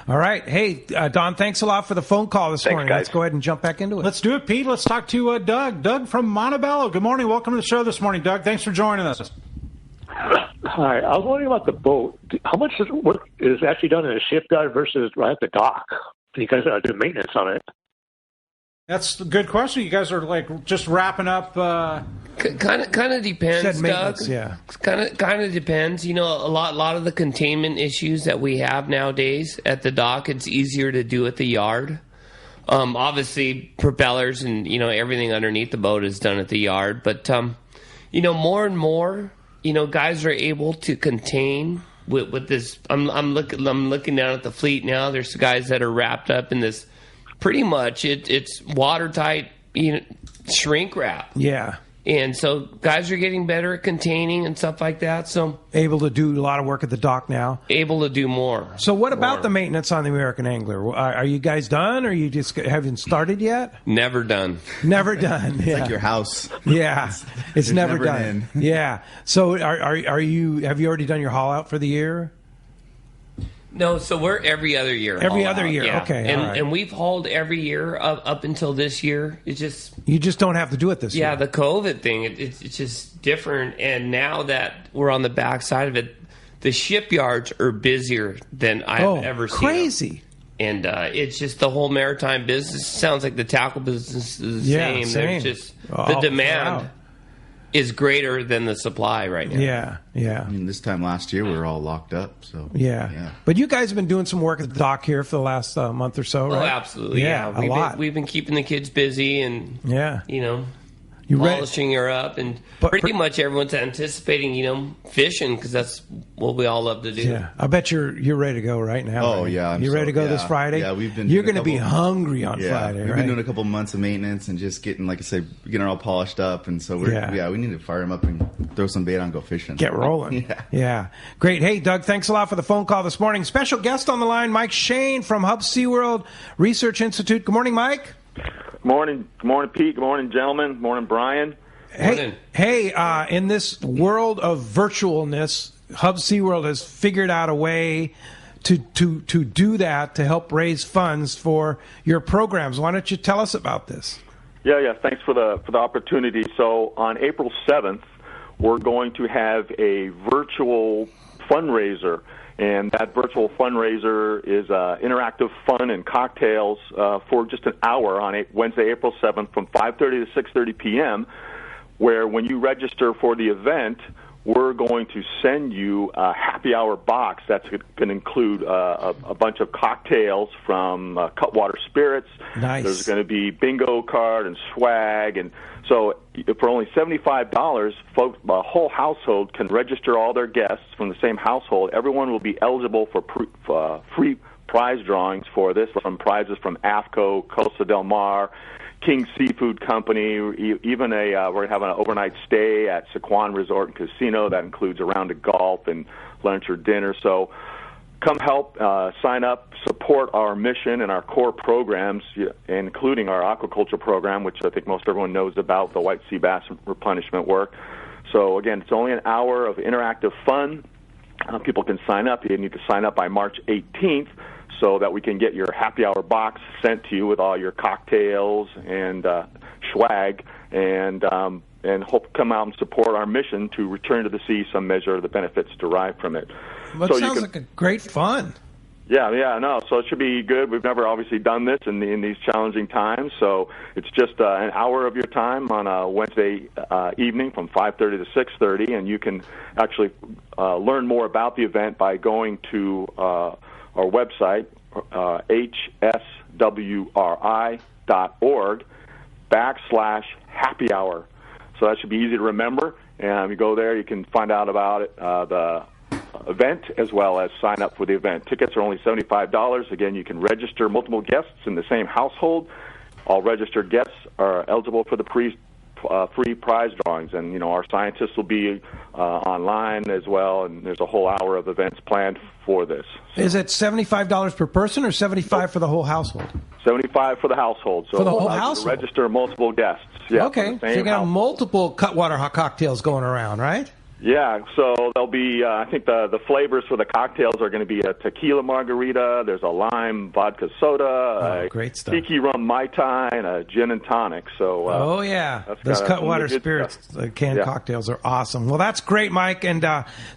[SPEAKER 2] All right. Hey, Don, thanks a lot for the phone call this morning.
[SPEAKER 13] Guys.
[SPEAKER 2] Let's go ahead and jump back into it.
[SPEAKER 5] Let's do it, Pete. Let's talk to Doug. Doug from Montebello. Good morning. Welcome to the show this morning, Doug. Thanks for joining us.
[SPEAKER 14] Hi. I was wondering about the boat. How much work is actually done in a shipyard versus right at the dock? You guys do maintenance on it.
[SPEAKER 5] That's a good question. You guys are like just wrapping up.
[SPEAKER 6] Kind of depends, Doug.
[SPEAKER 2] Yeah.
[SPEAKER 6] Kind of depends. You know, a lot of the containment issues that we have nowadays at the dock, it's easier to do at the yard. Obviously, propellers and everything underneath the boat is done at the yard. But more and more, guys are able to contain with this. I'm looking down at the fleet now. There's guys that are wrapped up in this. Pretty much, it's watertight, shrink wrap.
[SPEAKER 2] Yeah.
[SPEAKER 6] And so guys are getting better at containing and stuff like that. So
[SPEAKER 2] able to do a lot of work at the dock now.
[SPEAKER 6] Able to do more.
[SPEAKER 2] So what about the maintenance on the American Angler? Are you guys done, or you just haven't started yet?
[SPEAKER 6] Never done.
[SPEAKER 2] Never done.
[SPEAKER 7] It's like your house.
[SPEAKER 2] Yeah, it's never done.
[SPEAKER 7] An end.
[SPEAKER 2] Yeah. So are you? Have you already done your haul out for the year?
[SPEAKER 6] No, so we're every other year.
[SPEAKER 2] Every other year,
[SPEAKER 6] yeah.
[SPEAKER 2] okay.
[SPEAKER 6] And we've hauled every year up until this year. It's just
[SPEAKER 2] you just don't have to do it this year.
[SPEAKER 6] Yeah, the COVID thing, it's just different. And now that we're on the backside of it, the shipyards are busier than I've ever seen.
[SPEAKER 2] Crazy.
[SPEAKER 6] And it's just the whole maritime business. Sounds like the tackle business is the same.
[SPEAKER 2] Same.
[SPEAKER 6] There's just the demand is greater than the supply right now.
[SPEAKER 2] Yeah.
[SPEAKER 7] I mean, this time last year we were all locked up. So
[SPEAKER 2] yeah. But you guys have been doing some work at the dock here for the last month or so, right?
[SPEAKER 6] Oh, absolutely. Yeah,
[SPEAKER 2] a lot.
[SPEAKER 6] We've been keeping the kids busy and polishing her up, and pretty much everyone's anticipating fishing because that's what we all love to do.
[SPEAKER 2] Yeah, I bet you're ready to go right now.
[SPEAKER 7] Oh
[SPEAKER 2] right?
[SPEAKER 7] yeah,
[SPEAKER 2] you ready to go this Friday?
[SPEAKER 7] Yeah, we've been.
[SPEAKER 2] You're going to be hungry on Friday.
[SPEAKER 7] We've been doing a couple months of maintenance and just getting, like I said, getting her all polished up, and so we need to fire them up and throw some bait on, go fishing,
[SPEAKER 2] get rolling. Yeah, great. Hey, Doug, thanks a lot for the phone call this morning. Special guest on the line, Mike Shane from Hub SeaWorld Research Institute. Good morning, Mike.
[SPEAKER 15] Morning, Pete. Good morning, gentlemen. Good morning, Brian.
[SPEAKER 2] Hey, in this world of virtualness, Hub SeaWorld has figured out a way to do that, to help raise funds for your programs. Why don't you tell us about this?
[SPEAKER 15] Yeah. Thanks for the opportunity. So on April 7th, we're going to have a virtual fundraiser. And that virtual fundraiser is interactive fun and cocktails for just an hour on Wednesday, April 7th from 5:30 to 6:30 p.m., where when you register for the event, we're going to send you a happy hour box that's going to include a bunch of cocktails from Cutwater Spirits.
[SPEAKER 2] Nice.
[SPEAKER 15] There's going to be bingo card and swag. And so for only $75, folks, the whole household can register all their guests from the same household. Everyone will be eligible for free prize drawings for this, from prizes from AFCO, Costa del Mar, King Seafood Company, even we're having an overnight stay at Seaguar Resort and Casino that includes a round of golf and lunch or dinner. So come help, sign up, support our mission and our core programs, including our aquaculture program, which I think most everyone knows about, the white sea bass replenishment work. So again, it's only an hour of interactive fun. People can sign up. You need to sign up by March 18th. So that we can get your happy hour box sent to you with all your cocktails and swag, and hope come out and support our mission to return to the sea some measure of the benefits derived from it.
[SPEAKER 2] Well, it sounds like a great fun.
[SPEAKER 15] Yeah, no. So it should be good. We've never obviously done this in these challenging times, so it's just an hour of your time on a Wednesday evening from 5:30 to 6:30, and you can actually learn more about the event by going to our website, hswri.org/happy hour. So that should be easy to remember. And you go there, you can find out about it, the event, as well as sign up for the event. Tickets are only $75. Again, you can register multiple guests in the same household. All registered guests are eligible for the free prize drawings, and our scientists will be online as well, and there's a whole hour of events planned for this. So.
[SPEAKER 2] Is it $75 per person or $75 for the whole household?
[SPEAKER 15] $75 for the household. So
[SPEAKER 2] for the whole household?
[SPEAKER 15] Register multiple guests. Yeah,
[SPEAKER 2] okay, so you got multiple Cutwater cocktails going around, right?
[SPEAKER 15] Yeah, so there'll be, I think the flavors for the cocktails are going to be a tequila margarita, there's a lime vodka soda,
[SPEAKER 2] great stuff.
[SPEAKER 15] Tiki rum Mai Tai, and a gin and tonic. So,
[SPEAKER 2] those Cutwater Spirits canned cocktails are awesome. Well, that's great, Mike, and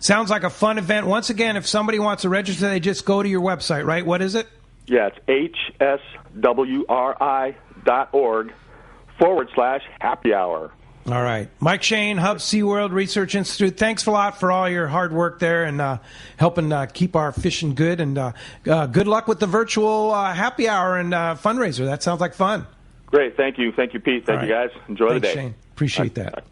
[SPEAKER 2] sounds like a fun event. Once again, if somebody wants to register, they just go to your website, right? What is it?
[SPEAKER 15] Yeah, it's hswri.org/happy hour.
[SPEAKER 2] All right. Mike Shane, Hub SeaWorld Research Institute, thanks a lot for all your hard work there and helping keep our fishing good. And good luck with the virtual happy hour and fundraiser. That sounds like fun.
[SPEAKER 15] Great. Thank you. Thank you, Pete. Thank you, guys. Enjoy the day.
[SPEAKER 2] Shane. Appreciate that.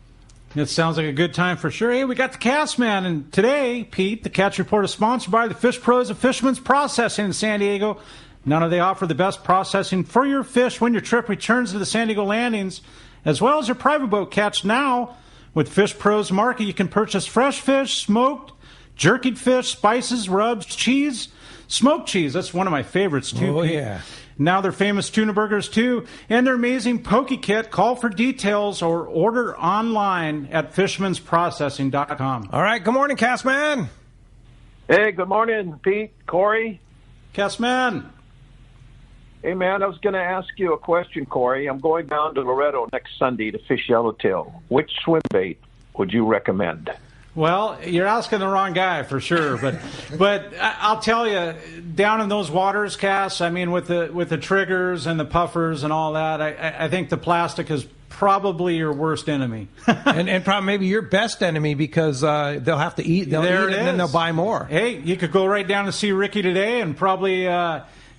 [SPEAKER 5] It sounds like a good time for sure. Hey, we got the Cast Man, and today, Pete, the Catch Report is sponsored by the Fish Pros of Fisherman's Processing in San Diego. Not only they offer the best processing for your fish when your trip returns to the San Diego landings, as well as your private boat catch. Now, with Fish Pros Market, you can purchase fresh fish, smoked, jerkied fish, spices, rubs, cheese, smoked cheese. That's one of my favorites, too.
[SPEAKER 2] Oh, yeah.
[SPEAKER 5] Now they're famous tuna burgers, too, and their amazing poke kit. Call for details or order online at fishmansprocessing.com.
[SPEAKER 2] All right. Good morning, Castman.
[SPEAKER 16] Hey, good morning, Pete, Corey.
[SPEAKER 5] Castman.
[SPEAKER 16] Hey, man, I was going to ask you a question, Corey. I'm going down to Loretto next Sunday to fish yellowtail. Which swim bait would you recommend?
[SPEAKER 5] Well, you're asking the wrong guy for sure, but I'll tell you, down in those waters, Cass, I mean, with the triggers and the puffers and all that, I think the plastic is probably your worst enemy,
[SPEAKER 2] and probably maybe your best enemy because they'll have to eat. They'll eat it and then they'll buy more.
[SPEAKER 5] Hey, you could go right down to see Ricky today and probably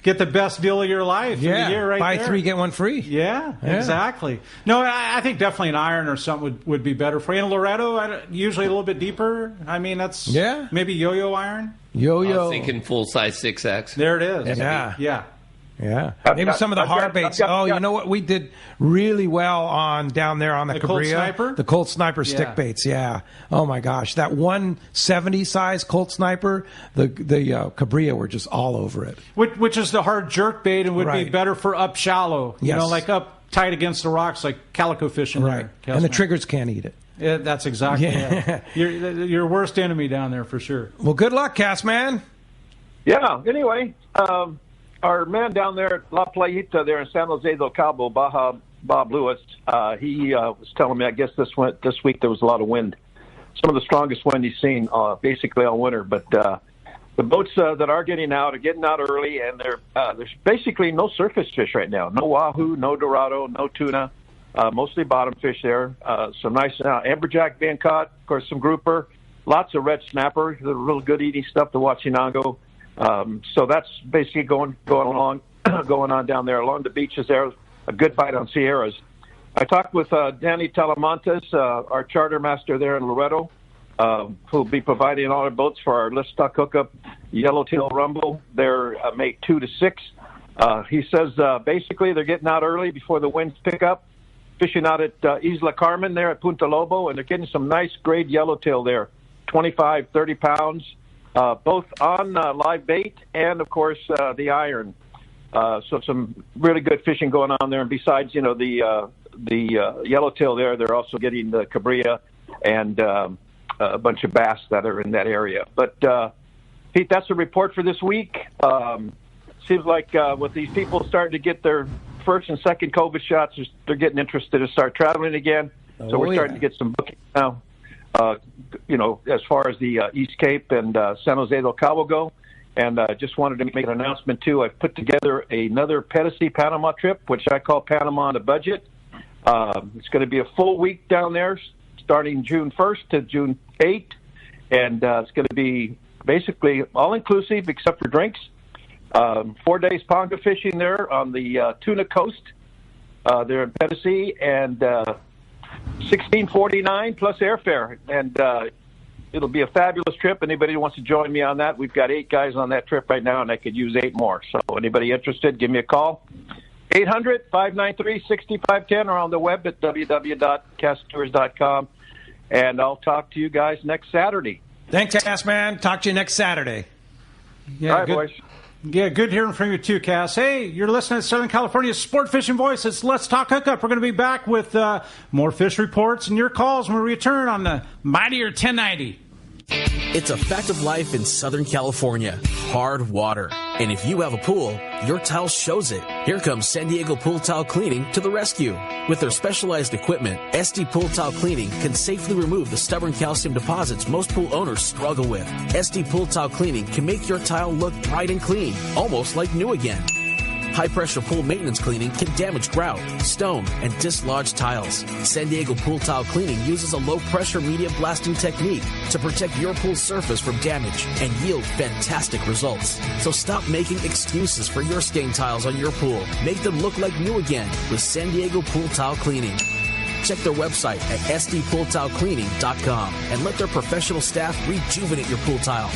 [SPEAKER 5] get the best deal of your life.
[SPEAKER 2] Yeah,
[SPEAKER 5] in the year right
[SPEAKER 2] buy
[SPEAKER 5] there.
[SPEAKER 2] 3 get 1 free.
[SPEAKER 5] Yeah, exactly. No, I think definitely an iron or something would be better for you. In Loretto, usually a little bit deeper. I mean, that's maybe yo-yo iron.
[SPEAKER 2] Yo-yo.
[SPEAKER 6] I was thinking full-size 6X.
[SPEAKER 5] There it is.
[SPEAKER 2] Yeah. Maybe some of the hard baits. You know what? We did really well on down there on the Cabria.
[SPEAKER 5] Colt Sniper?
[SPEAKER 2] The Colt Sniper stick baits, yeah. Oh, my gosh. That 170 size Colt Sniper, the Cabria were just all over it.
[SPEAKER 5] Which is the hard jerk bait and would be better for up shallow. You know, like up tight against the rocks like calico fishing.
[SPEAKER 2] Right.
[SPEAKER 5] There,
[SPEAKER 2] and the triggers can't eat it.
[SPEAKER 5] Yeah, that's exactly it. Your worst enemy down there for sure.
[SPEAKER 2] Well, good luck, Castman.
[SPEAKER 16] Yeah, anyway, our man down there at La Playita there in San Jose del Cabo, Bob Lewis, he was telling me, I guess this week there was a lot of wind. Some of the strongest wind he's seen basically all winter. But the boats that are getting out early, and there's basically no surface fish right now. No wahoo, no dorado, no tuna, mostly bottom fish there. Some nice amberjack being caught, of course, some grouper, lots of red snapper, the real good eating stuff, the Huachinango. So that's basically going on down there along the beaches there. A good bite on Sierras. I talked with Danny Talamantes, our charter master there in Loretto, who'll be providing all our boats for our Let's Talk Hookup Yellowtail Rumble. They're May 2 to 6. He says basically they're getting out early before the winds pick up, fishing out at Isla Carmen there at Punta Lobo, and they're getting some nice grade yellowtail there, 25, 30 pounds. Both on live bait and, of course, the iron. So some really good fishing going on there. And besides, the yellowtail there, they're also getting the Cabria and a bunch of bass that are in that area. But, Pete, that's the report for this week. Seems like with these people starting to get their first and second COVID shots, they're getting interested to start traveling again. So we're starting to get some bookings now. As far as the East Cape and San Jose del Cabo go. And just wanted to make an announcement, too. I've put together another Pedicee Panama trip, which I call Panama on a budget. It's going to be a full week down there, starting June 1st to June 8th. And it's going to be basically all-inclusive except for drinks. 4 days ponga fishing there on the Tuna Coast there in Pedicee. And $16.49 plus airfare, and it'll be a fabulous trip. Anybody who wants to join me on that, we've got 8 guys on that trip right now, and I could use 8 more. So anybody interested, give me a call. 800-593-6510 or on the web at www.casttours.com, and I'll talk to you guys next Saturday.
[SPEAKER 2] Thanks, Castman. Talk to you next Saturday.
[SPEAKER 5] Yeah,
[SPEAKER 16] all right, boys.
[SPEAKER 5] Yeah, good hearing from you too, Cass. Hey, you're listening to Southern California's Sport Fishing Voice. It's Let's Talk Hookup. We're going to be back with more fish reports and your calls when we return on the Mightier 1090.
[SPEAKER 17] It's a fact of life in Southern California. Hard water. And if you have a pool, your tile shows it. Here comes San Diego Pool Tile Cleaning to the rescue. With their specialized equipment, SD Pool Tile Cleaning can safely remove the stubborn calcium deposits most pool owners struggle with. SD Pool Tile Cleaning can make your tile look bright and clean, almost like new again. High-pressure pool maintenance cleaning can damage grout, stone, and dislodge tiles. San Diego Pool Tile Cleaning uses a low-pressure media blasting technique to protect your pool surface from damage and yield fantastic results. So stop making excuses for your stained tiles on your pool. Make them look like new again with San Diego Pool Tile Cleaning. Check their website at sdpooltilecleaning.com and let their professional staff rejuvenate your pool tile.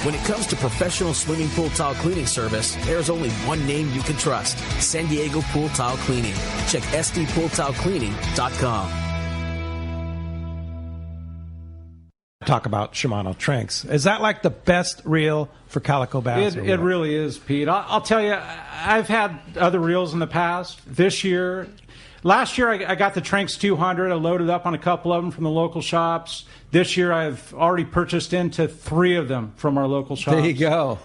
[SPEAKER 17] When it comes to professional swimming pool tile cleaning service, there's only one name you can trust: San Diego Pool Tile Cleaning. Check sdpooltilecleaning.com.
[SPEAKER 2] Talk about Shimano Tranks. Is that like the best reel for calico bass?
[SPEAKER 5] It really is, Pete. I'll tell you, I've had other reels in the past. Last year, I got the Tranks 200. I loaded up on a couple of them from the local shops. This year, I've already purchased into 3 of them from our local shops.
[SPEAKER 2] There you go.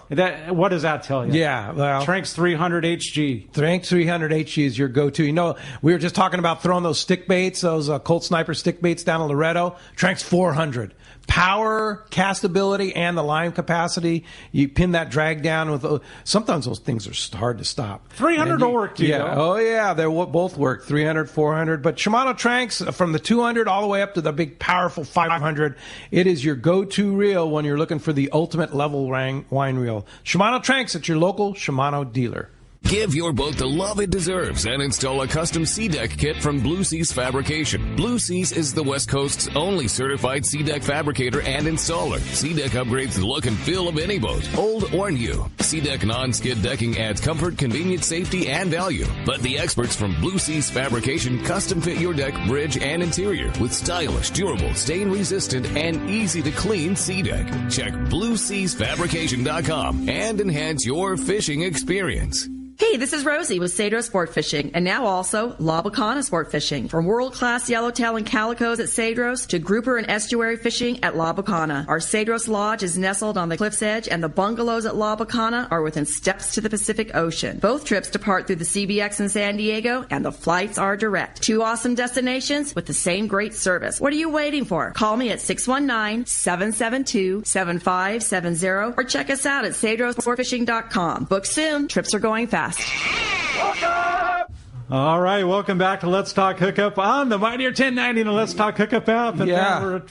[SPEAKER 5] What does that tell you?
[SPEAKER 2] Yeah, well,
[SPEAKER 5] Tranks 300 HG.
[SPEAKER 2] Tranks 300 HG is your go-to. You know, we were just talking about throwing those stick baits, those Colt Sniper stick baits down in Loretto. Tranks 400. Power, castability, and the line capacity. You pin that drag down with. Sometimes those things are hard to stop.
[SPEAKER 5] 300 will work too.
[SPEAKER 2] Yeah. Oh yeah, they both work. 300, 400. But Shimano Tranks, from the 200 all the way up to the big powerful 500, it is your go-to reel when you're looking for the ultimate level wine reel. Shimano Tranks at your local Shimano dealer.
[SPEAKER 4] Give your boat the love it deserves and install a custom sea deck kit from Blue Seas Fabrication. Blue Seas is the West Coast's only certified sea deck fabricator and installer. Sea deck upgrades the look and feel of any boat, old or new. Sea deck non-skid decking adds comfort, convenience, safety, and value. Let the experts from Blue Seas Fabrication custom fit your deck, bridge, and interior with stylish, durable, stain-resistant, and easy-to-clean sea deck. Check BlueSeasFabrication.com and enhance your fishing experience.
[SPEAKER 18] Hey, this is Rosie with Cedro Sport Fishing, and now also La Bacana Sport Fishing. From world-class yellowtail and calicos at Cedros to grouper and estuary fishing at La Bacana. Our Cedros Lodge is nestled on the cliff's edge, and the bungalows at La Bacana are within steps to the Pacific Ocean. Both trips depart through the CBX in San Diego, and the flights are direct. 2 awesome destinations with the same great service. What are you waiting for? Call me at 619-772-7570 or check us out at CedroSportFishing.com. Book soon. Trips are going fast.
[SPEAKER 5] All right, welcome back to Let's Talk Hookup on the Mightier 1090 and the Let's Talk Hookup app. And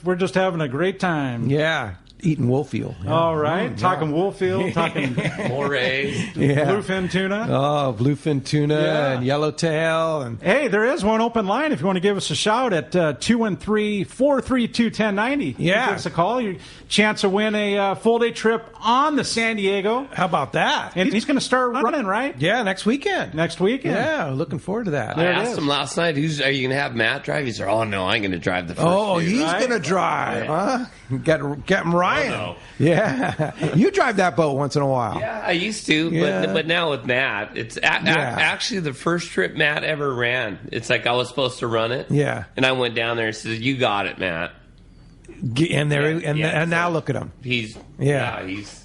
[SPEAKER 5] we're just having a great time.
[SPEAKER 2] Yeah. Eating wolfeel. Yeah.
[SPEAKER 5] All right. Talking wolfeel, talking
[SPEAKER 6] moray,
[SPEAKER 5] bluefin tuna.
[SPEAKER 2] Oh, bluefin tuna and yellowtail. And
[SPEAKER 5] hey, there is one open line if you want to give us a shout at 213-432-1090.
[SPEAKER 2] Yeah.
[SPEAKER 5] Give us a call. Your chance to win a full-day trip on the San Diego.
[SPEAKER 2] How about that?
[SPEAKER 5] And he's going to start running, right?
[SPEAKER 2] Yeah, next weekend.
[SPEAKER 5] Yeah,
[SPEAKER 2] looking forward to that.
[SPEAKER 6] I asked him last night, are you going to have Matt drive? He said, oh, no, I'm going to drive the first
[SPEAKER 2] two. He's
[SPEAKER 6] right?
[SPEAKER 2] going to drive, huh? Get him Ryan. Oh, no. Yeah. You drive that boat once in a while.
[SPEAKER 6] Yeah, I used to, but now with Matt, it's actually the first trip Matt ever ran. It's like I was supposed to run it.
[SPEAKER 2] Yeah.
[SPEAKER 6] And I went down there and said, you got it, Matt.
[SPEAKER 2] And now look at him.
[SPEAKER 6] He's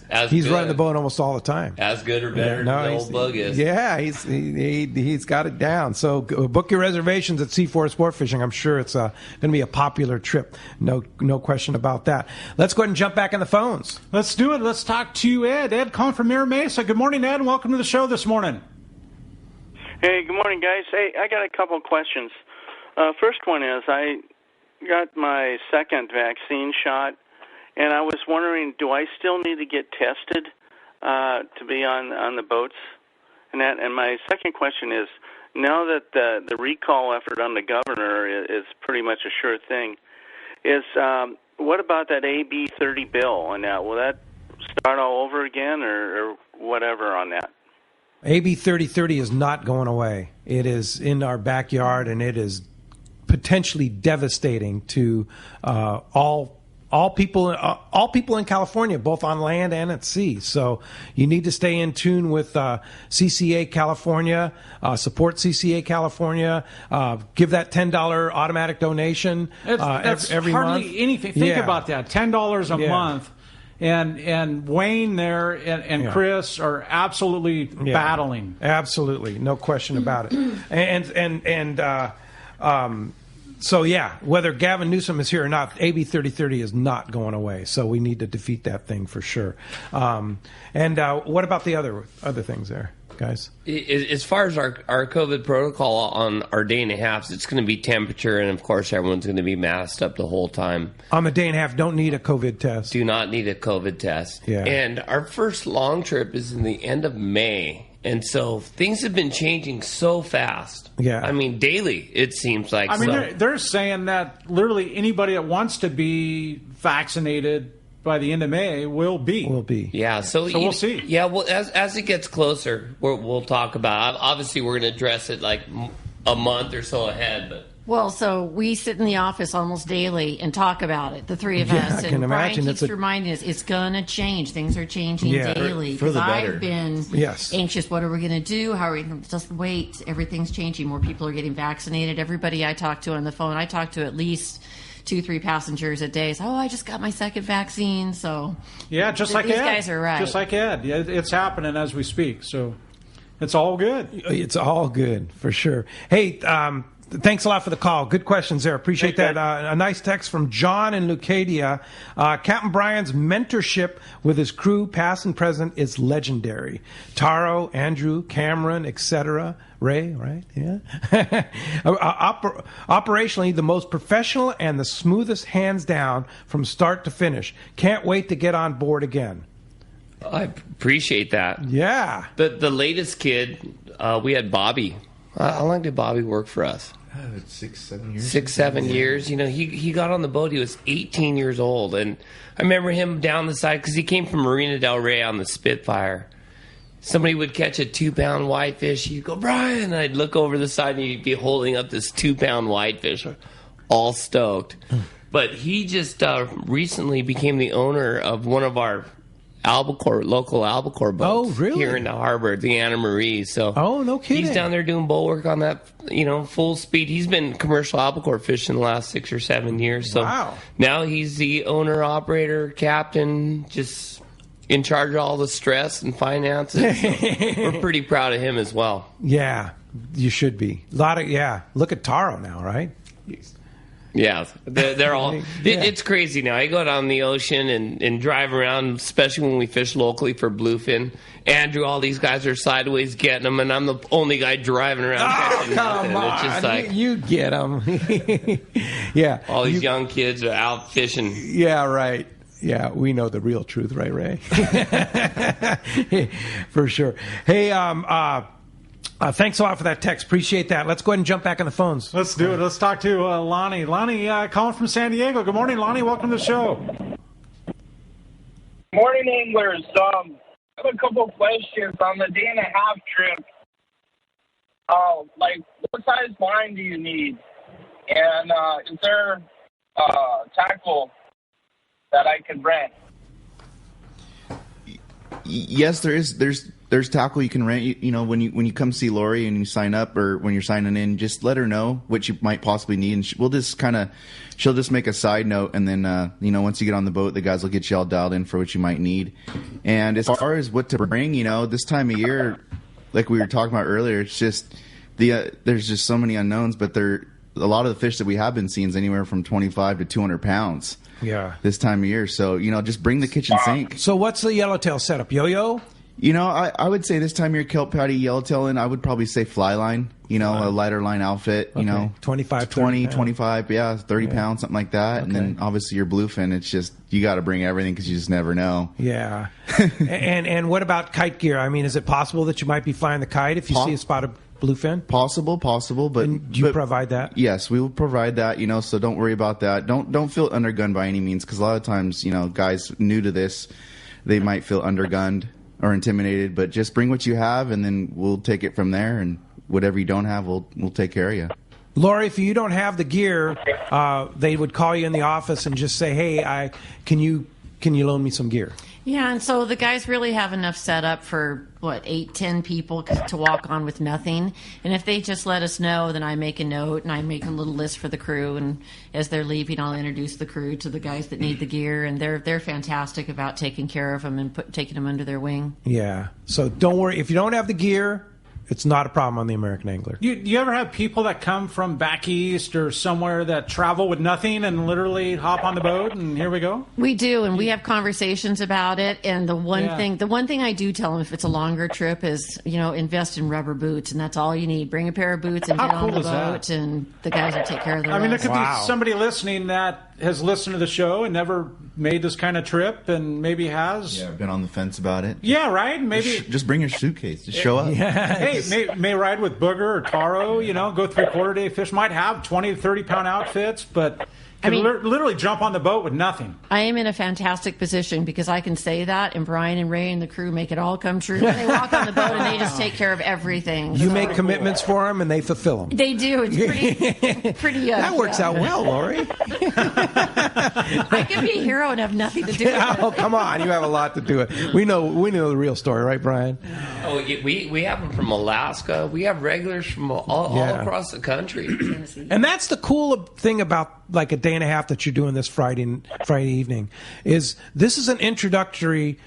[SPEAKER 6] as
[SPEAKER 2] he's
[SPEAKER 6] good.
[SPEAKER 2] running the boat almost all the time.
[SPEAKER 6] As good or better than the old bug is.
[SPEAKER 2] Yeah, he's got it down. So book your reservations at C4 Sport Fishing. I'm sure it's going to be a popular trip. No question about that. Let's go ahead and jump back in the phones.
[SPEAKER 5] Let's do it. Let's talk to Ed. Ed calling from Mira Mesa. Good morning, Ed, and welcome to the show this morning.
[SPEAKER 19] Hey, good morning, guys. Hey, I got a couple of questions. First one is I got my second vaccine shot, and I was wondering, do I still need to get tested to be on the boats? And my second question is, now that the recall effort on the governor is pretty much a sure thing, what about that AB 30 bill? And will that start all over again or whatever on that?
[SPEAKER 2] AB 3030 is not going away. It is in our backyard, and it is potentially devastating to all all people in California, both on land and at sea. So you need to stay in tune with CCA California, support CCA California, give that $10 automatic donation
[SPEAKER 5] that's
[SPEAKER 2] every
[SPEAKER 5] hardly
[SPEAKER 2] month.
[SPEAKER 5] anything. Think about that, $10 a month. And Wayne there and Chris are absolutely battling.
[SPEAKER 2] Absolutely, no question about it. So, whether Gavin Newsom is here or not, AB 3030 is not going away. So we need to defeat that thing for sure. What about the other things there, guys?
[SPEAKER 6] As far as our COVID protocol on our day and a half, it's going to be temperature, and of course everyone's going to be masked up the whole time.
[SPEAKER 2] On the day and a half, don't need a COVID test.
[SPEAKER 6] Do not need a COVID test.
[SPEAKER 2] Yeah.
[SPEAKER 6] And our first long trip is in the end of May. And so things have been changing so fast.
[SPEAKER 2] Yeah.
[SPEAKER 6] I mean, daily, it seems like.
[SPEAKER 5] I mean, they're saying that literally anybody that wants to be vaccinated by the end of May will be.
[SPEAKER 6] Yeah, so
[SPEAKER 5] we'll see.
[SPEAKER 6] Yeah, well, as it gets closer, we'll talk about it. Obviously, we're going to address it like a month or so ahead, but.
[SPEAKER 8] Well, so we sit in the office almost daily and talk about it, the three of us.
[SPEAKER 2] I can imagine.
[SPEAKER 8] Brian keeps reminding us it's going to change. Things are changing daily.
[SPEAKER 7] For the better.
[SPEAKER 8] I've been anxious. What are we going to do? How are we going to just wait? Everything's changing. More people are getting vaccinated. Everybody I talk to on the phone, I talk to at least 2-3 passengers a day. So, I just got my second vaccine. So
[SPEAKER 5] just like
[SPEAKER 8] these
[SPEAKER 5] Ed.
[SPEAKER 8] Guys are right.
[SPEAKER 5] Just like Ed. Yeah, it's happening as we speak. So it's all good.
[SPEAKER 2] It's all good for sure. Hey. Thanks a lot for the call. Good questions there. Appreciate that. A nice text from John in Leucadia. Captain Brian's mentorship with his crew, past and present, is legendary. Taro, Andrew, Cameron, etc. Ray, right? Yeah. Operationally, the most professional and the smoothest, hands down, from start to finish. Can't wait to get on board again.
[SPEAKER 6] I appreciate that.
[SPEAKER 2] Yeah.
[SPEAKER 6] The latest kid, we had Bobby. How long did Bobby work for us?
[SPEAKER 7] 6-7 years.
[SPEAKER 6] 6-7 years. You know, he got on the boat. He was 18 years old, and I remember him down the side because he came from Marina Del Rey on the Spitfire. Somebody would catch a 2-pound whitefish. He'd go, Brian. I'd look over the side, and he'd be holding up this 2-pound whitefish, all stoked. But he just recently became the owner of one of our local albacore boats here in the harbor, the Anna Marie. So,
[SPEAKER 2] no kidding.
[SPEAKER 6] He's down there doing boat work on that, full speed. He's been commercial albacore fishing the last 6 or 7 years. So now he's the owner, operator, captain, just in charge of all the stress and finances. So we're pretty proud of him as well.
[SPEAKER 2] Yeah, you should be. Look at Taro now, right?
[SPEAKER 6] Yeah, they're all. It's crazy now. I go down the ocean and drive around, especially when we fish locally for bluefin. Andrew, all these guys are sideways getting them, and I'm the only guy driving around catching nothing. It's just like
[SPEAKER 2] you get them. Yeah,
[SPEAKER 6] all these young kids are out fishing.
[SPEAKER 2] Yeah, right. Yeah, we know the real truth, right, Ray? For sure. Hey, thanks a lot for that text. Appreciate that. Let's go ahead and jump back on the phones.
[SPEAKER 5] Let's do it. Let's talk to Lonnie. Lonnie, calling from San Diego. Good morning, Lonnie. Welcome to the show.
[SPEAKER 20] Morning, anglers. I have a couple of questions on the day and a half trip. What size line do you need? And is there tackle that I can rent?
[SPEAKER 7] Yes, there is. There's tackle you can rent. When you come see Lori and you sign up, or when you're signing in, just let her know what you might possibly need, and she'll just make a side note, and then once you get on the boat, the guys will get you all dialed in for what you might need. And as far as what to bring, this time of year, like we were talking about earlier, it's just there's just so many unknowns. But a lot of the fish that we have been seeing is anywhere from 25 to 200 pounds.
[SPEAKER 2] Yeah.
[SPEAKER 7] This time of year, so just bring the kitchen sink.
[SPEAKER 2] So what's the yellowtail setup? Yo-yo?
[SPEAKER 7] I would say this time of year, kelp patty, yellowtail, and I would probably say fly line. A lighter line outfit.
[SPEAKER 2] Okay. 25,
[SPEAKER 7] 20, 25, 30 pounds, something like that. Okay. And then obviously your bluefin. It's just you got to bring everything because you just never know.
[SPEAKER 2] Yeah. and what about kite gear? I mean, is it possible that you might be flying the kite if you see a spot of bluefin?
[SPEAKER 7] Possible, but
[SPEAKER 2] do you provide that?
[SPEAKER 7] Yes, we will provide that. So don't worry about that. Don't feel undergunned by any means, because a lot of times guys new to this, they might feel undergunned or intimidated. But just bring what you have, and then we'll take it from there. And whatever you don't have, we'll take care of you.
[SPEAKER 2] Lori, if you don't have the gear, they would call you in the office and just say, "Hey, can you loan me some gear?"
[SPEAKER 8] Yeah, and so the guys really have enough set up for, 8-10 people to walk on with nothing. And if they just let us know, then I make a note and I make a little list for the crew. And as they're leaving, I'll introduce the crew to the guys that need the gear. And they're fantastic about taking care of them and taking them under their wing.
[SPEAKER 2] Yeah, so don't worry. If you don't have the gear, it's not a problem on the American Angler.
[SPEAKER 5] You ever have people that come from back east or somewhere that travel with nothing and literally hop on the boat and here we go?
[SPEAKER 8] We do, and we have conversations about it. And the one thing I do tell them if it's a longer trip is, invest in rubber boots, and that's all you need. Bring a pair of boots and get on the boat, and the guys will take care of the rest.
[SPEAKER 5] There could be somebody listening that has listened to the show and never made this kind of trip and maybe has.
[SPEAKER 7] Yeah, been on the fence about it.
[SPEAKER 5] Yeah, right? Maybe
[SPEAKER 7] just bring your suitcase. Just show up.
[SPEAKER 5] Hey, may ride with Booger or Taro, go 3/4 day fish. Might have 20 to 30 pound outfits, but literally jump on the boat with nothing.
[SPEAKER 8] I am in a fantastic position because I can say that, and Brian and Ray and the crew make it all come true. They walk on the boat and they just take care of everything.
[SPEAKER 2] You make commitments for them and they fulfill them.
[SPEAKER 8] They do. It's pretty.
[SPEAKER 2] That works out well, Lori.
[SPEAKER 8] I can be a hero and have nothing to do with it.
[SPEAKER 2] Oh, come on. You have a lot to do with it. We know the real story, right, Brian?
[SPEAKER 6] Oh, we have them from Alaska. We have regulars from all across the country.
[SPEAKER 2] And that's the cool thing about like a day and a half that you're doing this Friday evening is this is an introductory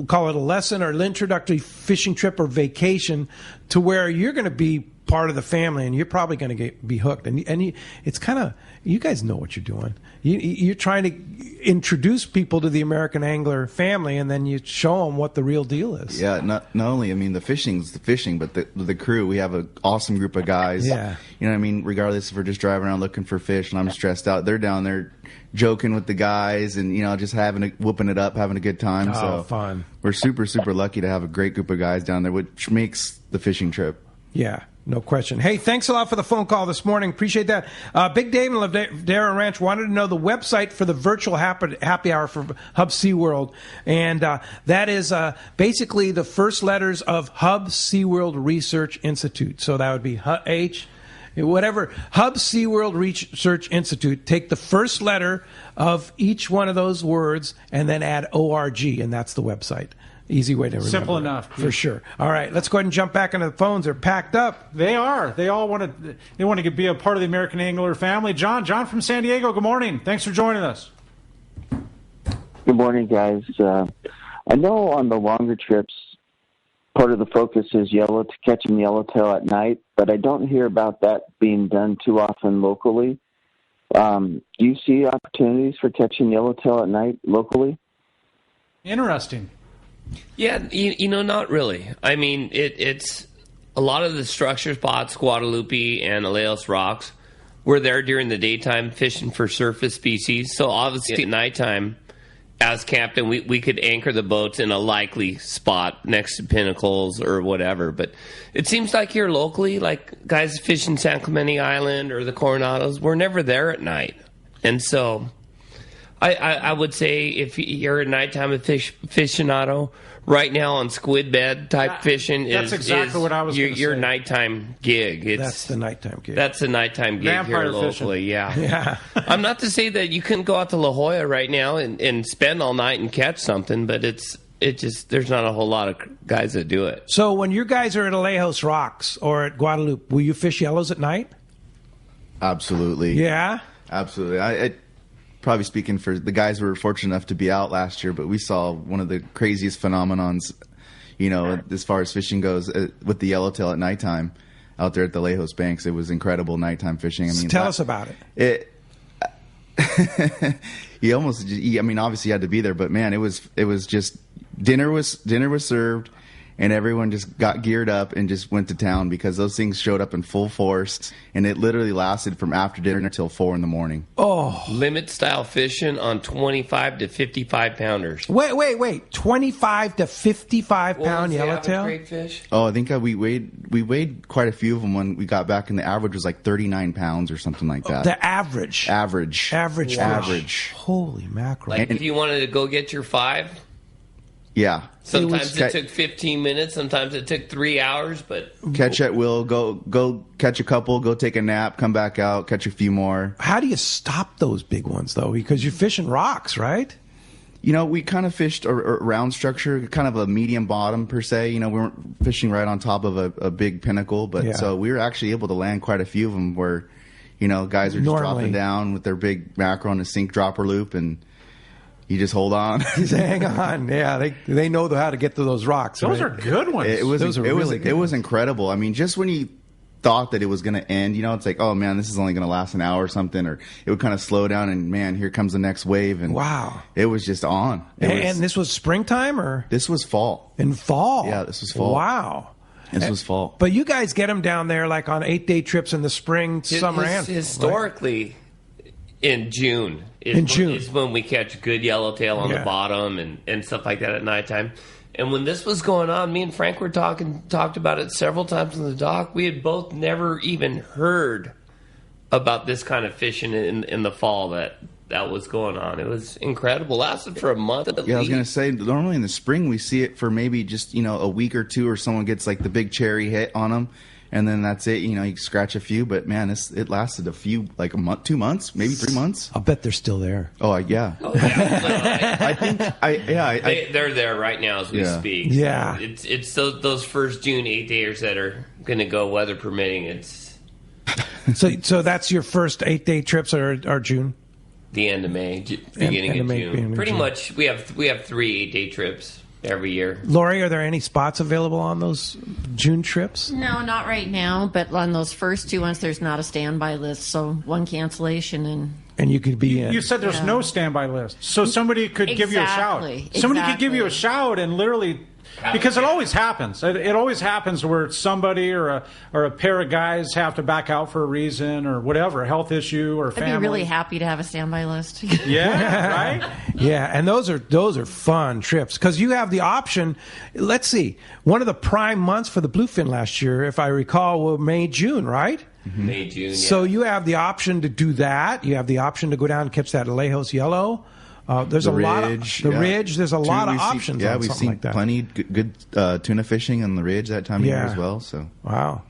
[SPEAKER 2] call it a lesson or an introductory fishing trip or vacation to where you're going to be part of the family and you're probably going to be hooked. And it's kind of, you guys know what you're doing. You're trying to introduce people to the American Angler family, and then you show them what the real deal is.
[SPEAKER 7] Yeah, not only, the fishing's the fishing, but the crew, we have an awesome group of guys.
[SPEAKER 2] Yeah.
[SPEAKER 7] You know what I mean? Regardless if we're just driving around looking for fish and I'm stressed out, they're down there joking with the guys and, just whooping it up, having a good time.
[SPEAKER 2] Oh, fun.
[SPEAKER 7] We're super, super lucky to have a great group of guys down there, which makes the fishing trip.
[SPEAKER 2] Yeah. No question. Hey, thanks a lot for the phone call this morning. Appreciate that. Big Dave and Ladera Ranch wanted to know the website for the virtual happy hour for Hub SeaWorld. And that is basically the first letters of Hub SeaWorld Research Institute. So that would be Hub SeaWorld Research Institute. Take the first letter of each one of those words and then add ORG, and that's the website. Easy way to remember.
[SPEAKER 5] Simple enough.
[SPEAKER 2] For sure. All right, let's go ahead and jump back into the phones. They're packed up.
[SPEAKER 5] They are. They all want to be a part of the American Angler family. John from San Diego, good morning. Thanks for joining us.
[SPEAKER 21] Good morning, guys. I know on the longer trips, part of the focus is catching yellowtail at night, but I don't hear about that being done too often locally. Do you see opportunities for catching yellowtail at night locally?
[SPEAKER 5] Interesting.
[SPEAKER 6] Yeah, not really. It's a lot of the structure spots, Guadalupe and Aleos Rocks, we're there during the daytime fishing for surface species. So obviously at nighttime, as captain, we could anchor the boats in a likely spot next to pinnacles or whatever. But it seems like here locally, like guys fishing San Clemente Island or the Coronados, we're never there at night. And so I would say if you're a nighttime aficionado, right now on squid bed type fishing
[SPEAKER 5] that's exactly what I was going to say.
[SPEAKER 6] Your nighttime gig.
[SPEAKER 2] That's the nighttime gig.
[SPEAKER 6] That's the nighttime gig
[SPEAKER 5] Vampire
[SPEAKER 6] here locally,
[SPEAKER 5] fishing.
[SPEAKER 6] yeah. I'm not to say that you couldn't go out to La Jolla right now and spend all night and catch something, but there's not a whole lot of guys that do it.
[SPEAKER 2] So when you guys are at Aleos Rocks or at Guadalupe, will you fish yellows at night?
[SPEAKER 7] Absolutely.
[SPEAKER 2] Yeah?
[SPEAKER 7] Absolutely. I probably speaking for the guys who were fortunate enough to be out last year, but we saw one of the craziest phenomenons, as far as fishing goes, with the yellowtail at nighttime out there at the Lejos Banks. It was incredible nighttime fishing.
[SPEAKER 2] Tell us about it.
[SPEAKER 7] Obviously you had to be there, but man, it was just dinner was served. And everyone just got geared up and just went to town because those things showed up in full force. And it literally lasted from after dinner until 4 a.m.
[SPEAKER 2] Oh.
[SPEAKER 6] Limit style fishing on 25 to 55 pounders.
[SPEAKER 2] Wait. 25 to 55 pound yellowtail?
[SPEAKER 6] Great fish?
[SPEAKER 7] Oh, I think we weighed quite a few of them when we got back, and the average was like 39 pounds or something like that.
[SPEAKER 2] The average?
[SPEAKER 7] Average.
[SPEAKER 2] Average.
[SPEAKER 7] Wow. Average.
[SPEAKER 2] Holy mackerel.
[SPEAKER 6] Like if you wanted to go get your 5?
[SPEAKER 7] Yeah.
[SPEAKER 6] Sometimes it took 15 minutes. Sometimes it took 3 hours. But
[SPEAKER 7] catch at will. Go catch a couple. Go take a nap. Come back out. Catch a few more.
[SPEAKER 2] How do you stop those big ones though? Because you're fishing rocks, right?
[SPEAKER 7] We kind of fished a round structure, kind of a medium bottom per se. We weren't fishing right on top of a big pinnacle, but so we were actually able to land quite a few of them where, guys are just dropping down with their big mackerel on a sink dropper loop, and you just hold on.
[SPEAKER 2] Just hang on. Yeah, they know how to get to those rocks.
[SPEAKER 5] Those are good ones.
[SPEAKER 7] It was incredible. I mean, just when you thought that it was going to end, it's like, oh man, this is only going to last an hour or something, or it would kind of slow down, and man, here comes the next wave, and
[SPEAKER 2] wow,
[SPEAKER 7] it was just on.
[SPEAKER 2] And this was springtime, or
[SPEAKER 7] this was fall?
[SPEAKER 2] In fall,
[SPEAKER 7] yeah, this was fall.
[SPEAKER 2] Wow.
[SPEAKER 7] This was fall.
[SPEAKER 2] But you guys get them down there like on 8-day trips in the spring, summer, and
[SPEAKER 6] historically, right? In June. Is when we catch good yellowtail on the bottom and stuff like that at nighttime. And when this was going on, me and Frank were talked about it several times on the dock. We had both never even heard about this kind of fishing in the fall that was going on. It was incredible. It lasted for a month at least.
[SPEAKER 7] Yeah, I was going to say, normally in the spring we see it for maybe just, a week or two, or someone gets like the big cherry hit on them, and then that's it. You scratch a few, but man, it lasted a few, like a month, 2 months, maybe 3 months.
[SPEAKER 2] I'll bet they're still there.
[SPEAKER 7] Oh, yeah.
[SPEAKER 6] They're there right now as we speak.
[SPEAKER 2] Yeah.
[SPEAKER 6] So it's those first June 8-dayers that are going to go, weather permitting. It's
[SPEAKER 2] so that's your first 8-day trips are June?
[SPEAKER 6] The end of May, beginning of June. Pretty much, we have 3 8-day trips every year.
[SPEAKER 2] Lori, are there any spots available on those June trips?
[SPEAKER 8] No, not right now. But on those first 2 ones, there's not a standby list, so one cancellation
[SPEAKER 2] and you could be in.
[SPEAKER 5] You said there's no standby list, so somebody could give you a shout. Somebody could give you a shout and literally. Because it always happens. It always happens where somebody or a pair of guys have to back out for a reason or whatever, a health issue or family.
[SPEAKER 8] I'd be really happy to have a standby list.
[SPEAKER 5] Yeah, right?
[SPEAKER 2] Yeah, and those are fun trips because you have the option. Let's see. One of the prime months for the bluefin last year, if I recall, were May, June, right?
[SPEAKER 6] Mm-hmm. May, June, yeah.
[SPEAKER 2] So you have the option to do that. You have the option to go down and catch that Alejos yellow. There's a lot of ridge. There's a lot of options.
[SPEAKER 7] Yeah, we've seen plenty good good tuna fishing on the ridge that time of year as well. So
[SPEAKER 2] wow,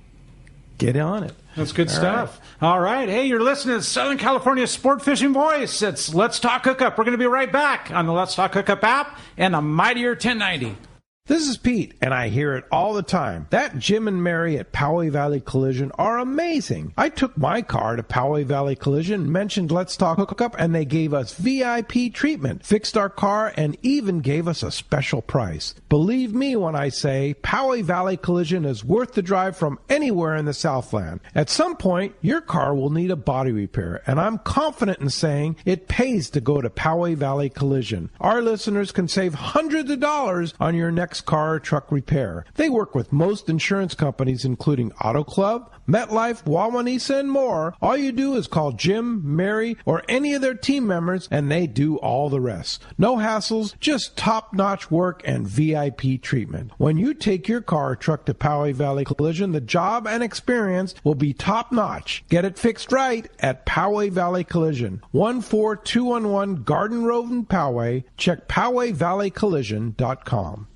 [SPEAKER 2] get on it.
[SPEAKER 5] That's good stuff. All right, hey, you're listening to Southern California Sport Fishing Voice. It's Let's Talk Hookup. We're going to be right back on the Let's Talk Hookup app and a Mightier 1090.
[SPEAKER 2] This is Pete, and I hear it all the time. That Jim and Mary at Poway Valley Collision are amazing. I took my car to Poway Valley Collision, mentioned Let's Talk Hookup, and they gave us VIP treatment, fixed our car, and even gave us a special price. Believe me when I say Poway Valley Collision is worth the drive from anywhere in the Southland. At some point, your car will need a body repair, and I'm confident in saying it pays to go to Poway Valley Collision. Our listeners can save hundreds of dollars on your next car or truck repair. They work with most insurance companies, including Auto Club, MetLife, Wawanesa, and more. All you do is call Jim, Mary, or any of their team members, and they do all the rest. No hassles, just top-notch work and VIP treatment. When you take your car or truck to Poway Valley Collision, the job and experience will be top-notch. Get it fixed right at Poway Valley Collision, 14211 Garden Road in Poway. Check PowayValleyCollision.com.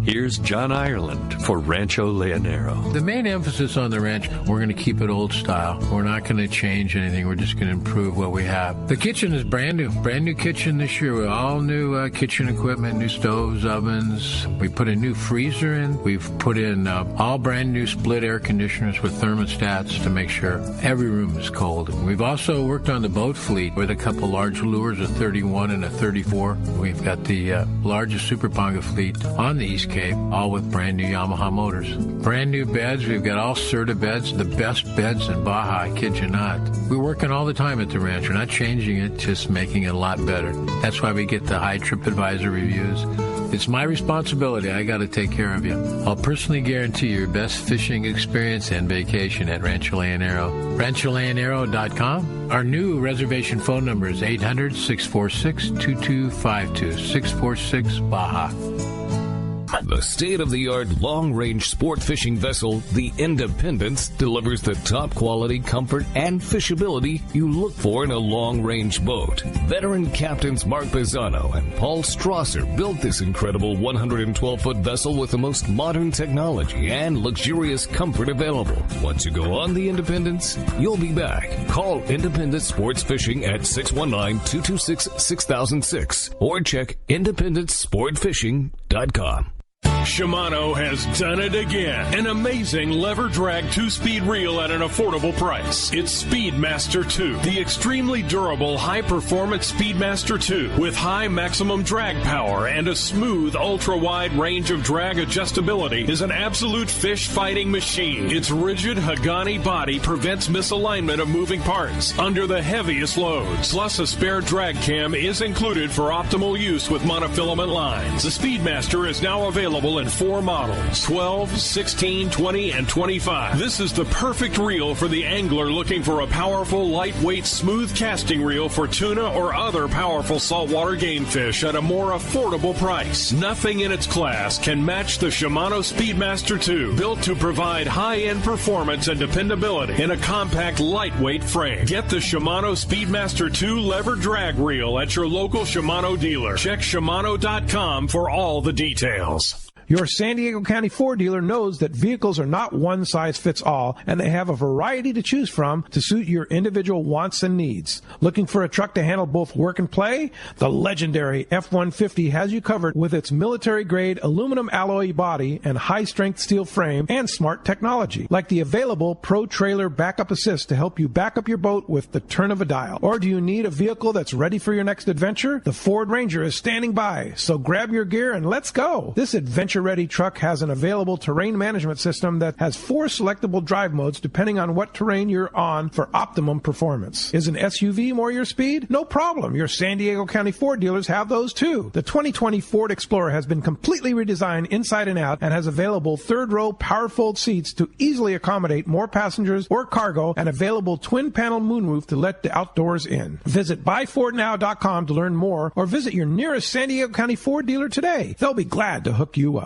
[SPEAKER 1] Here's John Ireland for Rancho Leonero.
[SPEAKER 22] The main emphasis on the ranch, we're going to keep it old style. We're not going to change anything. We're just going to improve what we have. The kitchen is brand new kitchen this year. All new kitchen equipment, new stoves, ovens. We put a new freezer in. We've put in all brand new split air conditioners with thermostats to make sure every room is cold. We've also worked on the boat fleet with a couple large lures, a 31 and a 34. We've got the largest Super Ponga fleet on the East Cape, all with brand new Yamaha motors. Brand new beds. We've got all Serta beds, the best beds in Baja, I kid you not. We're working all the time at the ranch. We're not changing it, just making it a lot better. That's why we get the high TripAdvisor reviews. It's my responsibility. I got to take care of you. I'll personally guarantee your best fishing experience and vacation at Rancho Leonero. RanchoLeonero.com. Our new reservation phone number is 800-646-2252, 646 Baja.
[SPEAKER 4] The state-of-the-art long-range sport fishing vessel, the Independence, delivers the top quality, comfort, and fishability you look for in a long-range boat. Veteran captains Mark Bizzano and Paul Strasser built this incredible 112-foot vessel with the most modern technology and luxurious comfort available. Once you go on the Independence, you'll be back. Call Independence Sports Fishing at 619-226-6006 or check independencesportfishing.com.
[SPEAKER 3] Shimano has done it again. An amazing lever drag 2-speed reel at an affordable price. It's Speedmaster 2, the extremely durable high-performance Speedmaster 2 with high maximum drag power and a smooth ultra-wide range of drag adjustability is an absolute fish-fighting machine. Its rigid Hagani body prevents misalignment of moving parts under the heaviest loads. Plus, a spare drag cam is included for optimal use with monofilament lines. The Speedmaster is now available in 4 models, 12, 16, 20, and 25. This is the perfect reel for the angler looking for a powerful, lightweight, smooth casting reel for tuna or other powerful saltwater game fish at a more affordable price. Nothing in its class can match the Shimano Speedmaster 2, built to provide high-end performance and dependability in a compact, lightweight frame. Get the Shimano Speedmaster 2 lever drag reel at your local Shimano dealer. Check Shimano.com for all the details.
[SPEAKER 2] Your San Diego County Ford dealer knows that vehicles are not one size fits all, and they have a variety to choose from to suit your individual wants and needs. Looking for a truck to handle both work and play? The legendary F-150 has you covered with its military-grade aluminum alloy body and high-strength steel frame and smart technology, like the available Pro Trailer Backup Assist to help you back up your boat with the turn of a dial. Or do you need a vehicle that's ready for your next adventure? The Ford Ranger is standing by, so grab your gear and let's go. This adventure-ready truck has an available terrain management system that has 4 selectable drive modes depending on what terrain you're on for optimum performance. Is an SUV more your speed? No problem. Your San Diego County Ford dealers have those too. The 2020 Ford Explorer has been completely redesigned inside and out and has available 3rd-row power-fold seats to easily accommodate more passengers or cargo and available twin-panel moonroof to let the outdoors in. Visit buyfordnow.com to learn more or visit your nearest San Diego County Ford dealer today. They'll be glad to hook you up.